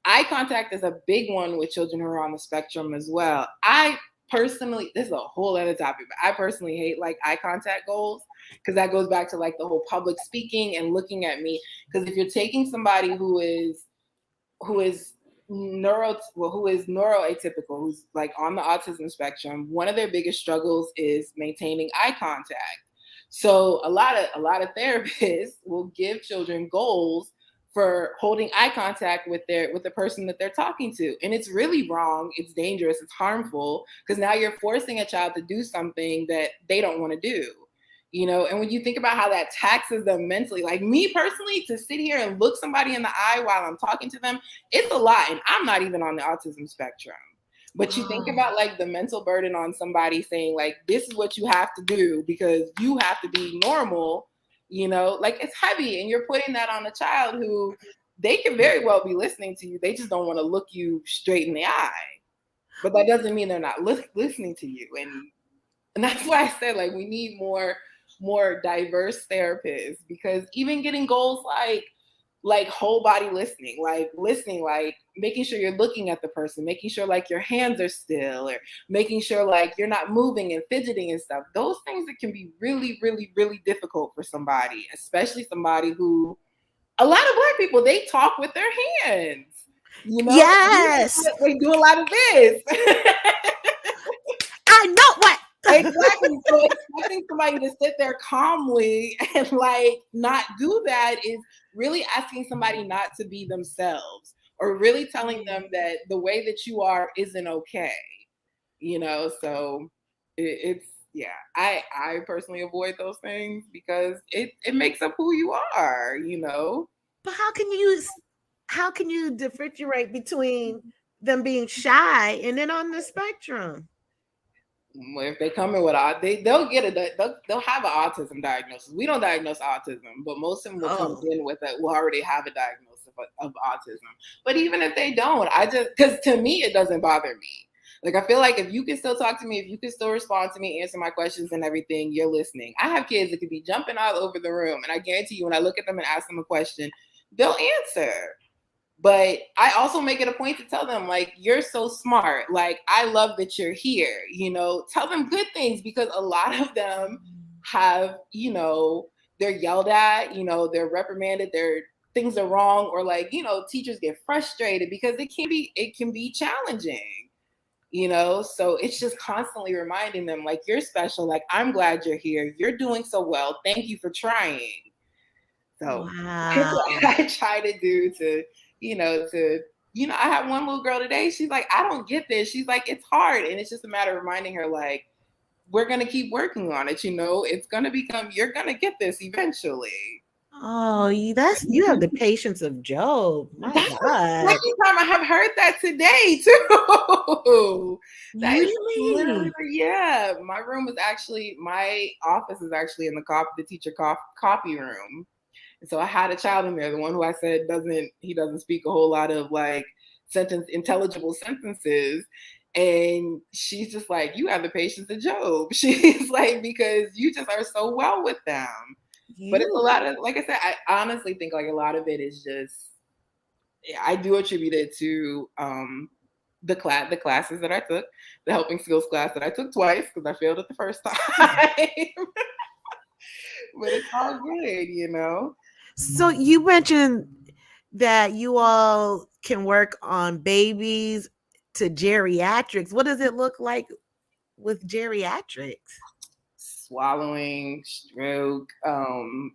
Eye contact is a big one with children who are on the spectrum as well. I personally, this is a whole other topic, but I personally hate like eye contact goals, because that goes back to like the whole public speaking and looking at me. Because if you're taking somebody who is neuroatypical, who's like on the autism spectrum, one of their biggest struggles is maintaining eye contact. So a lot of therapists will give children goals for holding eye contact with the person that they're talking to. And it's really wrong. It's dangerous. It's harmful, because now you're forcing a child to do something that they don't want to do. You know, and when you think about how that taxes them mentally, like me personally, to sit here and look somebody in the eye while I'm talking to them, it's a lot. And I'm not even on the autism spectrum. But you think about like the mental burden on somebody saying like, this is what you have to do because you have to be normal, you know, like it's heavy. And you're putting that on a child who, they can very well be listening to you. They just don't want to look you straight in the eye. But that doesn't mean they're not listening to you. And that's why I said like, we need more diverse therapists, because even getting goals like whole body listening, like making sure you're looking at the person, making sure like your hands are still, or making sure like you're not moving and fidgeting and stuff. Those things that can be really, really, really difficult for somebody, especially somebody who, a lot of Black people, they talk with their hands. You know, yes, they do a lot of this. I know what. Exactly. So expecting somebody to sit there calmly and like not do that is really asking somebody not to be themselves, or really telling them that the way that you are isn't okay. You know, so it's I personally avoid those things because it makes up who you are, you know. But how can you differentiate between them being shy and then on the spectrum? If they come in with they'll have an autism diagnosis. We don't diagnose autism, but most of them will come in with it. Will already have a diagnosis of autism. But even if they don't, because to me it doesn't bother me. Like I feel like if you can still talk to me, if you can still respond to me, answer my questions and everything, you're listening. I have kids that could be jumping all over the room, and I guarantee you, when I look at them and ask them a question, they'll answer. But I also make it a point to tell them, like, you're so smart. Like, I love that you're here. You know, tell them good things, because a lot of them have, you know, they're yelled at, you know, they're reprimanded, they're things are wrong, or like, teachers get frustrated because it can be challenging, so it's just constantly reminding them, like, you're special, like, I'm glad you're here, you're doing so well, thank you for trying. So it's Wow. what I try to do to, I have one little girl today, she's like, I don't get this, she's like, it's hard, and it's just a matter of reminding her, like, we're going to keep working on it, it's going to you're going to get this eventually. Oh, you have the patience of Job. My That's the God. second time I have heard that today too. That is literally, Really? yeah. My office is actually in the teacher copy room. And so I had a child in there, the one who I said doesn't speak a whole lot of like intelligible sentences. And she's just like, you have the patience of Job. She's like, because you just are so well with them. But it's a lot of, like I said, I honestly think like a lot of it is just, I do attribute it to the classes that I took, the helping skills class that I took twice because I failed it the first time. But it's all good. So you mentioned that you all can work on babies to geriatrics. What does it look like with geriatrics? Swallowing, stroke,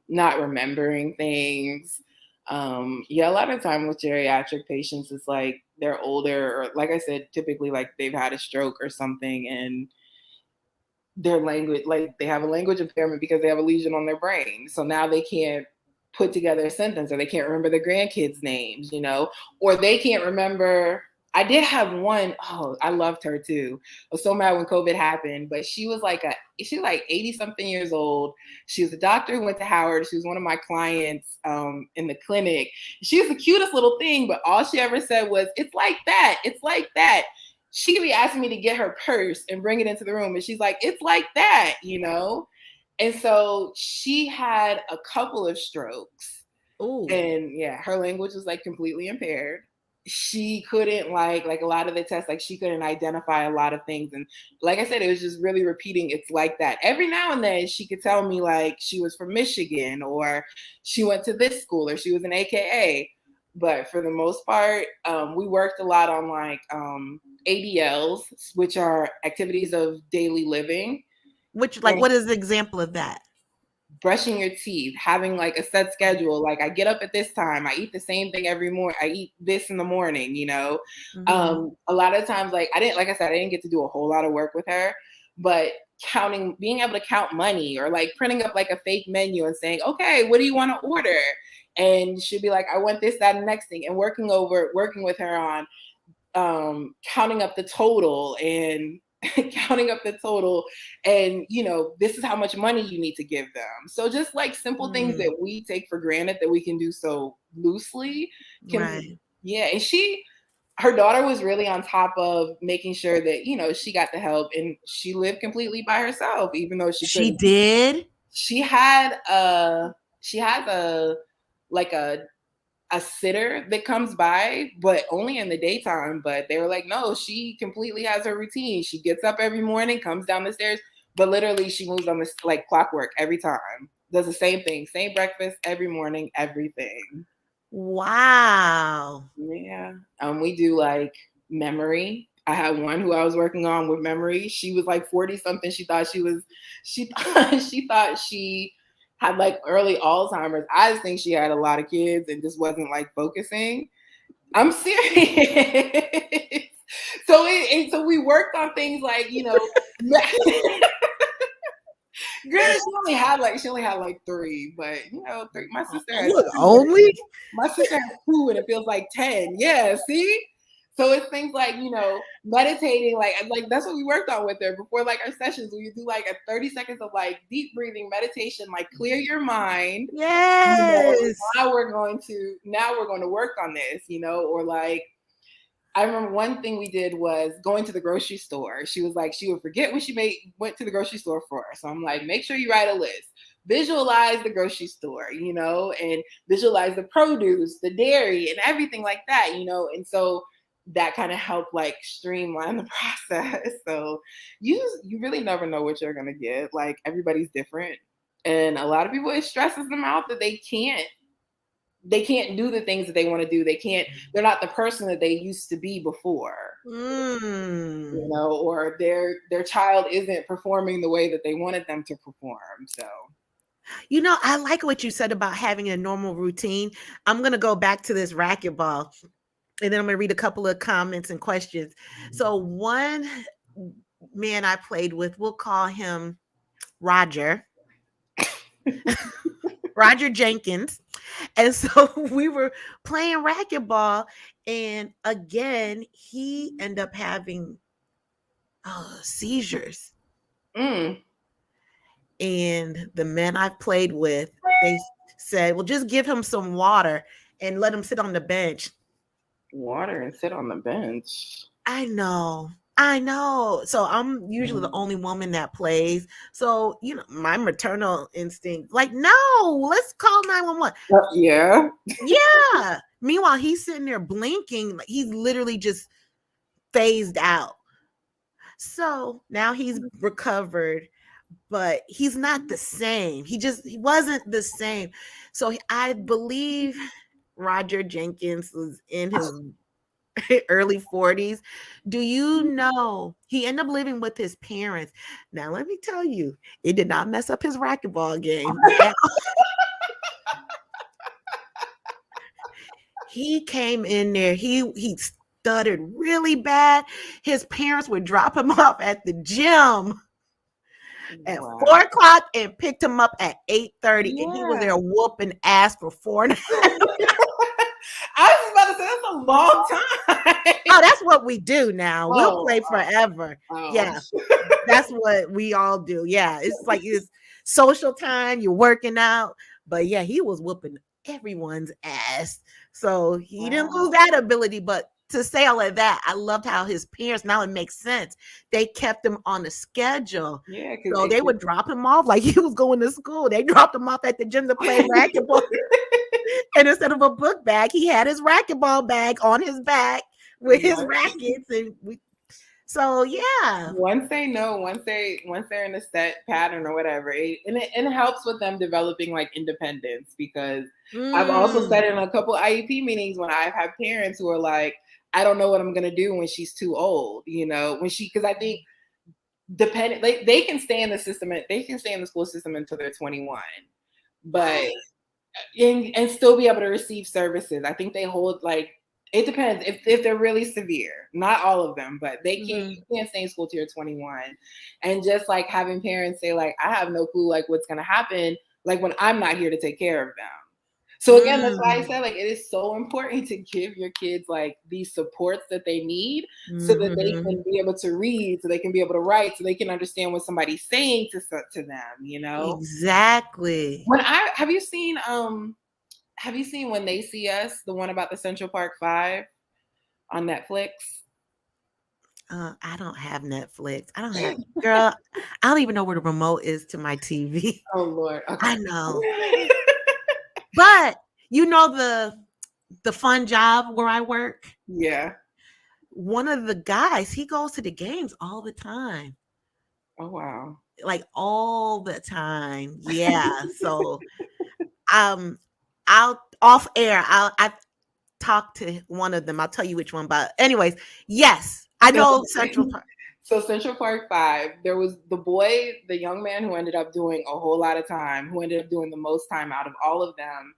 not remembering things. Yeah, a lot of time with geriatric patients, it's like they're older, or like I said, typically like they've had a stroke or something, and their language, like they have a language impairment because they have a lesion on their brain. So now they can't put together a sentence, or they can't remember their grandkids' names, or they can't remember. I did have one, oh, I loved her too. I was so mad when COVID happened, but she was like 80 something years old. She was a doctor who went to Howard. She was one of my clients in the clinic. She was the cutest little thing, but all she ever said was, it's like that. It's like that. She could be asking me to get her purse and bring it into the room. And she's like, it's like that, And so she had a couple of strokes. Ooh. And yeah, her language was like completely impaired. She couldn't like a lot of the tests, like she couldn't identify a lot of things. And like I said, it was just really repeating, it's like that. Every now and then she could tell me like she was from Michigan, or she went to this school, or she was an AKA. But for the most part, we worked a lot on like ADLs, which are activities of daily living. Which, like, what is the example of that? Brushing your teeth, having like a set schedule. Like I get up at this time, I eat the same thing every morning. I eat this in the morning, Mm-hmm. A lot of times, like I didn't get to do a whole lot of work with her, but being able to count money, or like printing up like a fake menu and saying, okay, what do you want to order? And she'd be like, I want this, that, and next thing. And working with her on counting up the total and this is how much money you need to give them. So just like simple things that we take for granted that we can do so loosely Right. Yeah. And her daughter was really on top of making sure that, she got the help, and she lived completely by herself, even though she couldn't. Did? She had a sitter that comes by, but only in the daytime. But they were like, no, she completely has her routine. She gets up every morning, comes down the stairs, but literally she moves on this like clockwork every time. Does the same thing, same breakfast every morning, everything. Wow. Yeah. We do like memory. I had one who I was working on with memory. She was like 40 something. She thought she thought she had like early Alzheimer's. I just think she had a lot of kids and just wasn't like focusing. I'm serious. So we worked on things like, granted, she only had like 3, but three. My sister has 2. Only? My sister has 2, and it feels like 10. Yeah, see? So it's things like, meditating, like that's what we worked on with her before like our sessions. We do like a 30 seconds of like deep breathing meditation, like clear your mind. Yes. Now we're going to work on this, or like I remember one thing we did was going to the grocery store. She was like, she would forget what she went to the grocery store for. So I'm like, make sure you write a list. Visualize the grocery store, and visualize the produce, the dairy, and everything like that, And so that kind of helped like streamline the process. So you really never know what you're gonna get. Like everybody's different, and a lot of people, it stresses them out that they can't they can't do the things that they want to do. They're not the person that they used to be before. You know, or their child isn't performing the way that they wanted them to perform. So, you know, I like what you said about having a normal routine. I'm going to go back to this racquetball, and then I'm going to read a couple of comments and questions. So one man I played with, we'll call him Roger. Roger Jenkins. And so we were playing racquetball, and again, he ended up having seizures. mm. And the men I played with, they said, well, just give him some water and let him sit on the bench. Water and sit on the bench. I know. So I'm usually the only woman that plays. So, you know, my maternal instinct, like, no, let's call 911. Yeah. Yeah. Meanwhile, he's sitting there blinking. Like, he's literally just phased out. So now he's recovered, but he's not the same. He wasn't the same. So I believe Roger Jenkins was in his early 40s. Do you know he ended up living with his parents? Now, let me tell you, it did not mess up his racquetball game. He came in there, he stuttered really bad. His parents would drop him off at the gym at 4:00 and picked him up at 8:30, and he was there whooping ass for 4.5 I was about to say that's a long time. Oh, that's what we do now. We'll play forever. Yeah, that's what we all do. Yeah, it's like it's social time. You're working out, but yeah, he was whooping everyone's ass. So he didn't lose that ability. But to say all of that, I loved how his parents. Now it makes sense. They kept him on a schedule. Yeah, so they would drop him off like he was going to school. They dropped him off at the gym to play racquetball. And instead of a book bag, he had his racquetball bag on his back with his rackets, and so yeah. Once they know, once they're in a set pattern or whatever, it helps with them developing like independence, because I've also said in a couple IEP meetings when I've had parents who are like, I don't know what I'm gonna do when she's too old, you know, because I think they can stay in the system, they can stay in the school system until they're 21, but and still be able to receive services. I think they hold like, it depends if they're really severe, not all of them, but they can't, you can't stay in school till you're 21. And just like having parents say like, I have no clue like what's going to happen, like when I'm not here to take care of them. So again, that's why I said like, it is so important to give your kids like these supports that they need so that they can be able to read, so they can be able to write, so they can understand what somebody's saying to them, you know? Exactly. Have you seen When They See Us, the one about the Central Park 5 on Netflix? I don't have Netflix. Girl, I don't even know where the remote is to my TV. Oh Lord. Okay. I know. But you know the fun job where I work? Yeah. One of the guys, he goes to the games all the time. Oh wow. Like all the time. Yeah. So I'll off air. I talked to one of them. I'll tell you which one. But anyways, yes, I know Central Park. So Central Park 5, there was the young man who ended up doing a whole lot of time, who ended up doing the most time out of all of them.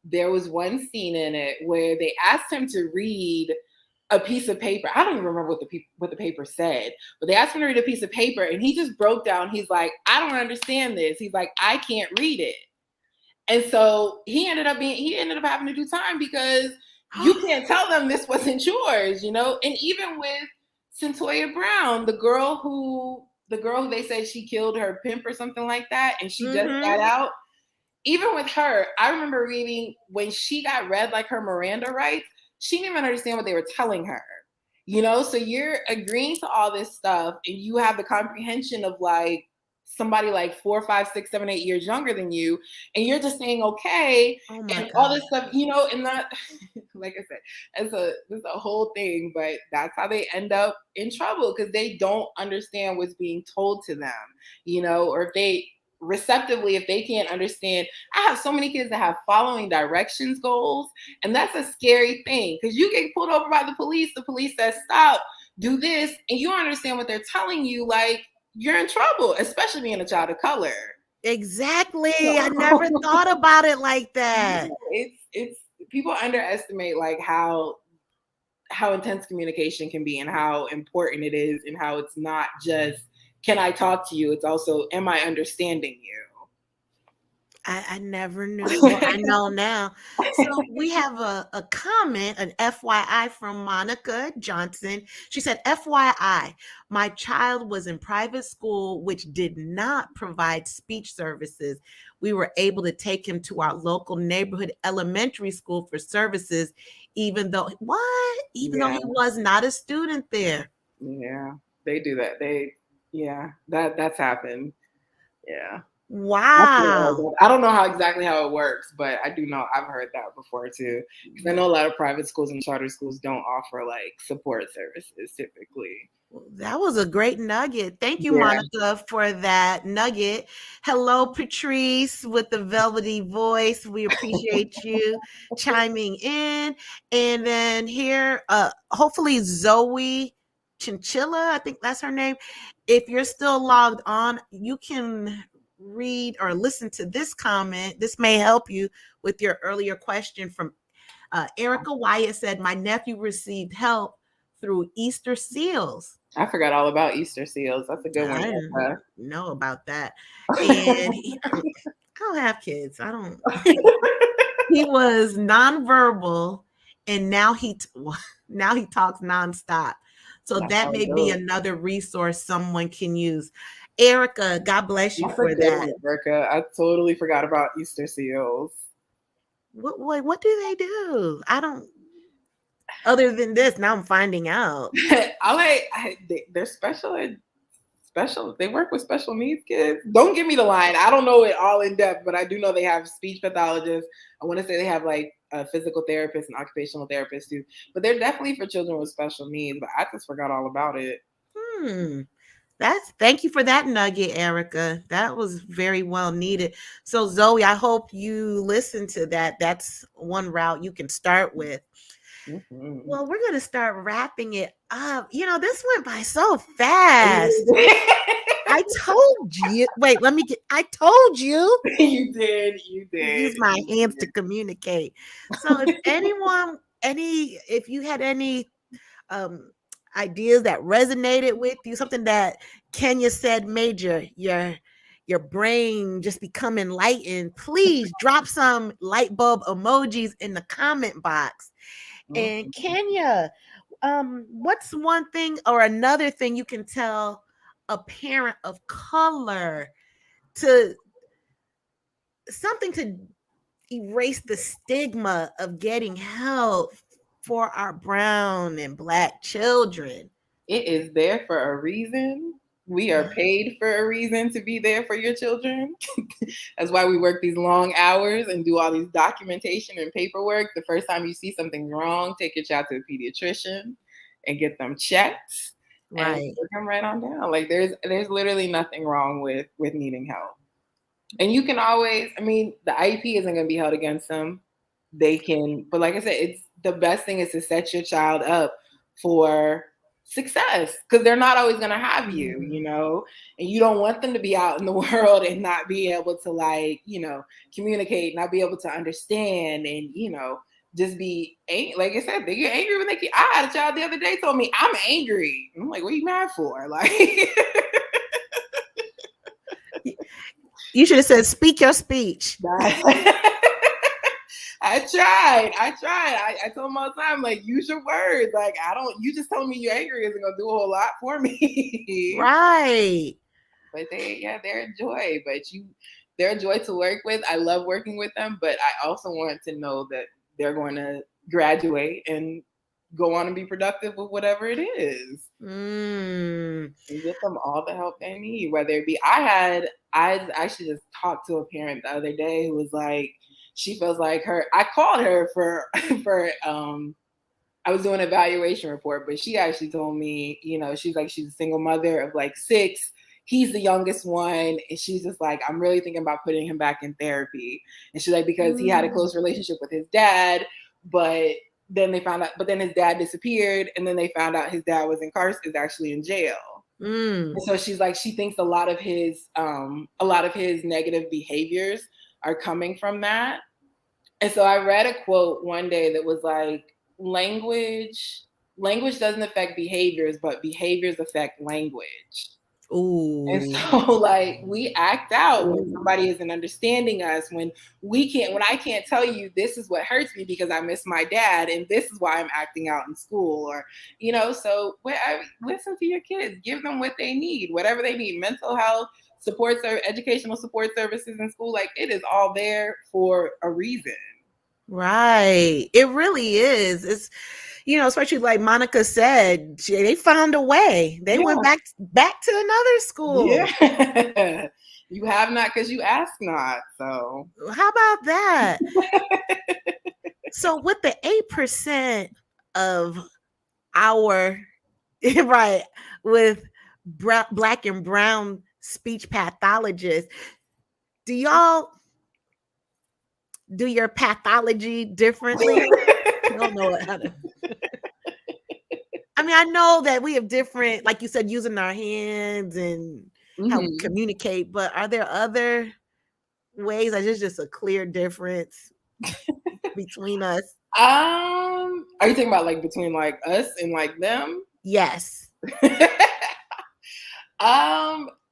There was one scene in it where they asked him to read a piece of paper. I don't even remember what the paper said, but they asked him to read a piece of paper, and he just broke down. He's like, I don't understand this. He's like, I can't read it. And so he ended up having to do time because you can't tell them this wasn't yours, you know? And even with Centoya Brown, the girl who they said she killed her pimp or something like that, and she just got out. Even with her, I remember reading when she got read like her Miranda rights, she didn't even understand what they were telling her, you know? So you're agreeing to all this stuff, and you have the comprehension of like somebody like 4, 5, 6, 7, 8 years younger than you, and you're just saying okay, and all this stuff, you know, and that, like I said, it's a whole thing, but that's how they end up in trouble, because they don't understand what's being told to them, you know, or if receptively if they can't understand. I have so many kids that have following directions goals, and that's a scary thing because you get pulled over by the police says stop, do this, and you don't understand what they're telling you, like you're in trouble, especially being a child of color. Exactly. I never thought about it like that. It's people underestimate like how intense communication can be and how important it is, and how it's not just can I talk to you, it's also am I understanding you. I never knew. Well, I know now. So we have a comment, an FYI from Monica Johnson. She said, FYI, my child was in private school, which did not provide speech services. We were able to take him to our local neighborhood elementary school for services, even though Even though he was not a student there. Yeah, they do that. That's happened. Yeah. Wow. I don't know exactly how it works, but I do know I've heard that before too. Because I know a lot of private schools and charter schools don't offer like support services typically. That was a great nugget. Thank you, Yeah. Monica, for that nugget. Hello, Patrice, with the velvety voice. We appreciate you chiming in. And then here, hopefully Zoe Chinchilla, I think that's her name. If you're still logged on, you can read or listen to this comment. This may help you with your earlier question from Erica Wyatt said, my nephew received help through Easter Seals. I forgot all about Easter Seals. That's a good one. I didn't know about that. And I don't have kids. I don't. He was nonverbal, and now he talks nonstop. So that may be another resource someone can use. Erica, God bless you for that. Erica, I totally forgot about Easter Seals. What do they do? I don't. Other than this, now I'm finding out. They're special. They work with special needs kids. Don't give me the line. I don't know it all in depth, but I do know they have speech pathologists. I want to say they have like a physical therapist and occupational therapist too. But they're definitely for children with special needs. But I just forgot all about it. Thank you for that nugget, Erica. That was very well needed. So Zoe, I hope you listen to that. That's one route you can start with. Mm-hmm. Well, we're going to start wrapping it up. This went by so fast. I told you. Wait, I told you. You did. Use my hands to communicate. So if you had any ideas that resonated with you, something that Kenya said made your brain just become enlightened, please drop some light bulb emojis in the comment box. And Kenya, what's one thing or another thing you can tell a parent of color to erase the stigma of getting help for our brown and Black children? It is there for a reason. We are paid for a reason to be there for your children. That's why we work these long hours and do all these documentation and paperwork. The first time you see something wrong, take your child to a pediatrician and get them checked. Right. And come right on down. Like there's literally nothing wrong with needing help. And you can always, the IEP isn't going to be held against them. They can, but like I said, it's the best thing is to set your child up for success because they're not always going to have you, and you don't want them to be out in the world and not be able to communicate, not be able to understand, and, just be, like I said, they get angry when I had a child the other day told me, I'm angry. I'm like, what are you mad for? Like, you should have said, speak your speech. I tried. I told them all the time, like, use your words. Like, you just told me you're angry isn't going to do a whole lot for me. Right. But they're a joy. They're a joy to work with. I love working with them, but I also want to know that they're going to graduate and go on and be productive with whatever it is. And get them all the help they need, whether it be, I actually just talked to a parent the other day who was like, she feels like I called her for I was doing an evaluation report, but she actually told me, she's like, she's a single mother of like 6, he's the youngest one. And she's just like, I'm really thinking about putting him back in therapy. And she's like, because he had a close relationship with his dad, but then they found out, but then his dad disappeared. And then they found out his dad was actually in jail. And so she's like, she thinks a lot of his negative behaviors are coming from that. And so I read a quote one day that was like, language doesn't affect behaviors, but behaviors affect language. Ooh. And so like we act out when somebody isn't understanding us, when I can't tell you this is what hurts me because I miss my dad and this is why I'm acting out in school, or, you know, so listen to your kids, give them what they need, whatever they need, mental health, educational support services in school, like it is all there for a reason. Right. It really is. It's, you know, especially like Monica said, they found a way. They went back to another school. Yeah. You have not because you ask not. So how about that? So with the 8% of our right with Black and brown speech pathologists, do y'all do your pathology differently? I don't know how to. I mean, I know that we have different, like you said, using our hands and how we communicate, but are there other ways? Like, there's just a clear difference between us. Are you talking about like between like us and like them? Yes.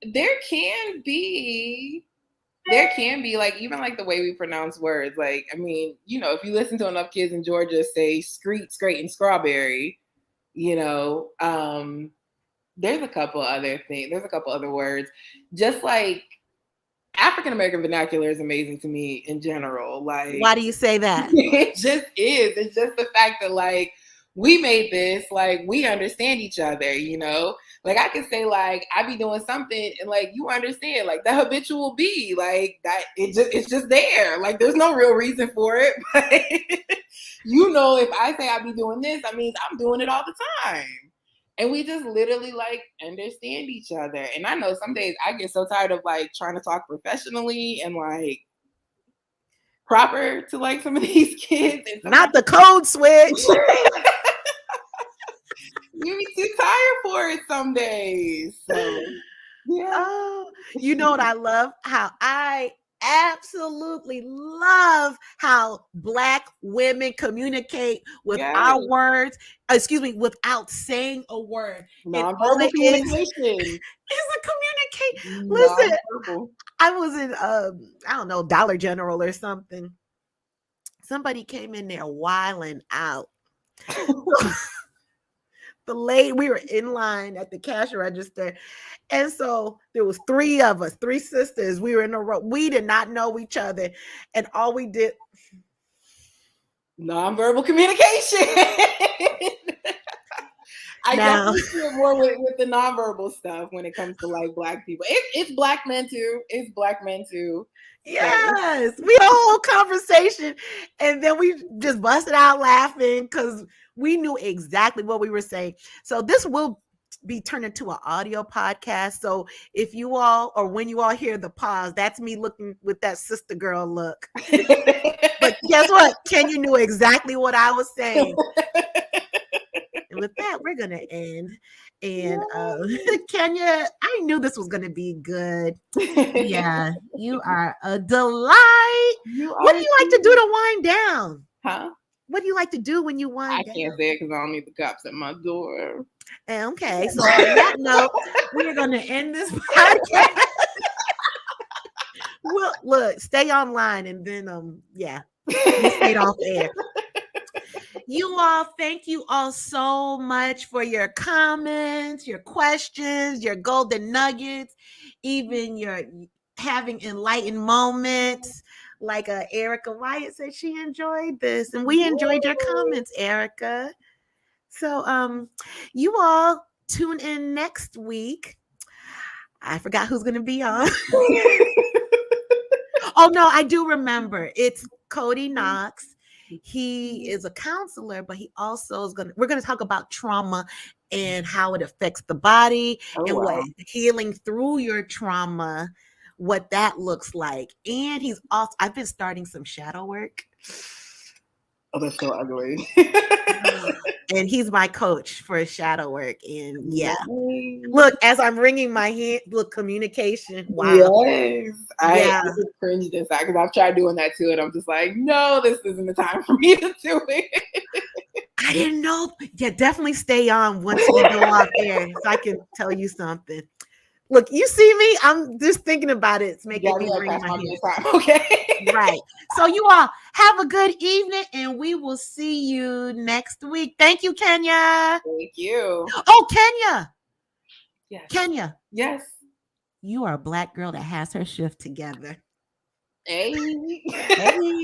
There can be like, even like the way we pronounce words. Like, I mean, you know, if you listen to enough kids in Georgia say screet, scrate, and strawberry, you know, there's a couple other things. There's a couple other words. Just like African American vernacular is amazing to me in general. Like, why do you say that? It just is. It's just the fact that like we made this, like we understand each other, you know? Like I can say like I be doing something and like you understand, like the habitual be like that, it's just there. Like there's no real reason for it. But you know, if I say I be doing this, that means I'm doing it all the time. And we just literally like understand each other. And I know some days I get so tired of like trying to talk professionally and like proper to like some of these kids. And not the code switch. You be too tired for it some days. So yeah. Oh, you know what I love? How I absolutely love how Black women communicate with our words, without saying a word. Non-verbal communication. It's a communicate. Listen, I was in I don't know, Dollar General or something. Somebody came in there wilding out. The lady, we were in line at the cash register, and so there was three of us, three sisters. We were in a row. We did not know each other, and all we did non-verbal communication. I definitely feel more with the non-verbal stuff when it comes to like Black people. It's Black men too. It's Black men too. Yes, we had a whole conversation, and then we just busted out laughing because we knew exactly what we were saying. So this will be turned into an audio podcast. So if you all, or when you all hear the pause, that's me looking with that sister girl look. But guess what? Kenya knew exactly what I was saying. And with that, we're going to end. And Kenya, I knew this was going to be good. Yeah, you are a delight. What do you like to do to wind down? Huh? What do you like to do when you wind down? I can't say it because I don't need the cops at my door. Okay, so on that note, we're going to end this podcast. Well, look, stay online and then, we stayed off air. You all, thank you all so much for your comments, your questions, your golden nuggets, even your having enlightened moments. Like Erica Wyatt said she enjoyed this, and we enjoyed your comments, Erica. So you all tune in next week. I forgot who's going to be on. Oh, no, I do remember. It's Cody Knox. He is a counselor, but he also is we're going to talk about trauma and how it affects the body Oh, and what wow. healing through your trauma, what that looks like. And he's also, I've been starting some shadow work. Oh, that's so ugly. And he's my coach for shadow work. And yeah, Nice. look, as I'm wringing my hand, look, communication. Wow. Yes. I just cringed inside because I've tried doing that too. And I'm just like, no, this isn't the time for me to do it. I didn't know. Yeah, definitely stay on once we go off air so I can tell you something. Look, you see me? I'm just thinking about it. It's making me wring my hands. Okay. Right. So you all have a good evening and we will see you next week. Thank you, Kenya. Thank you. Oh, Kenya. Yes. Kenya. Yes. You are a Black girl that has her shift together. Hey. Hey.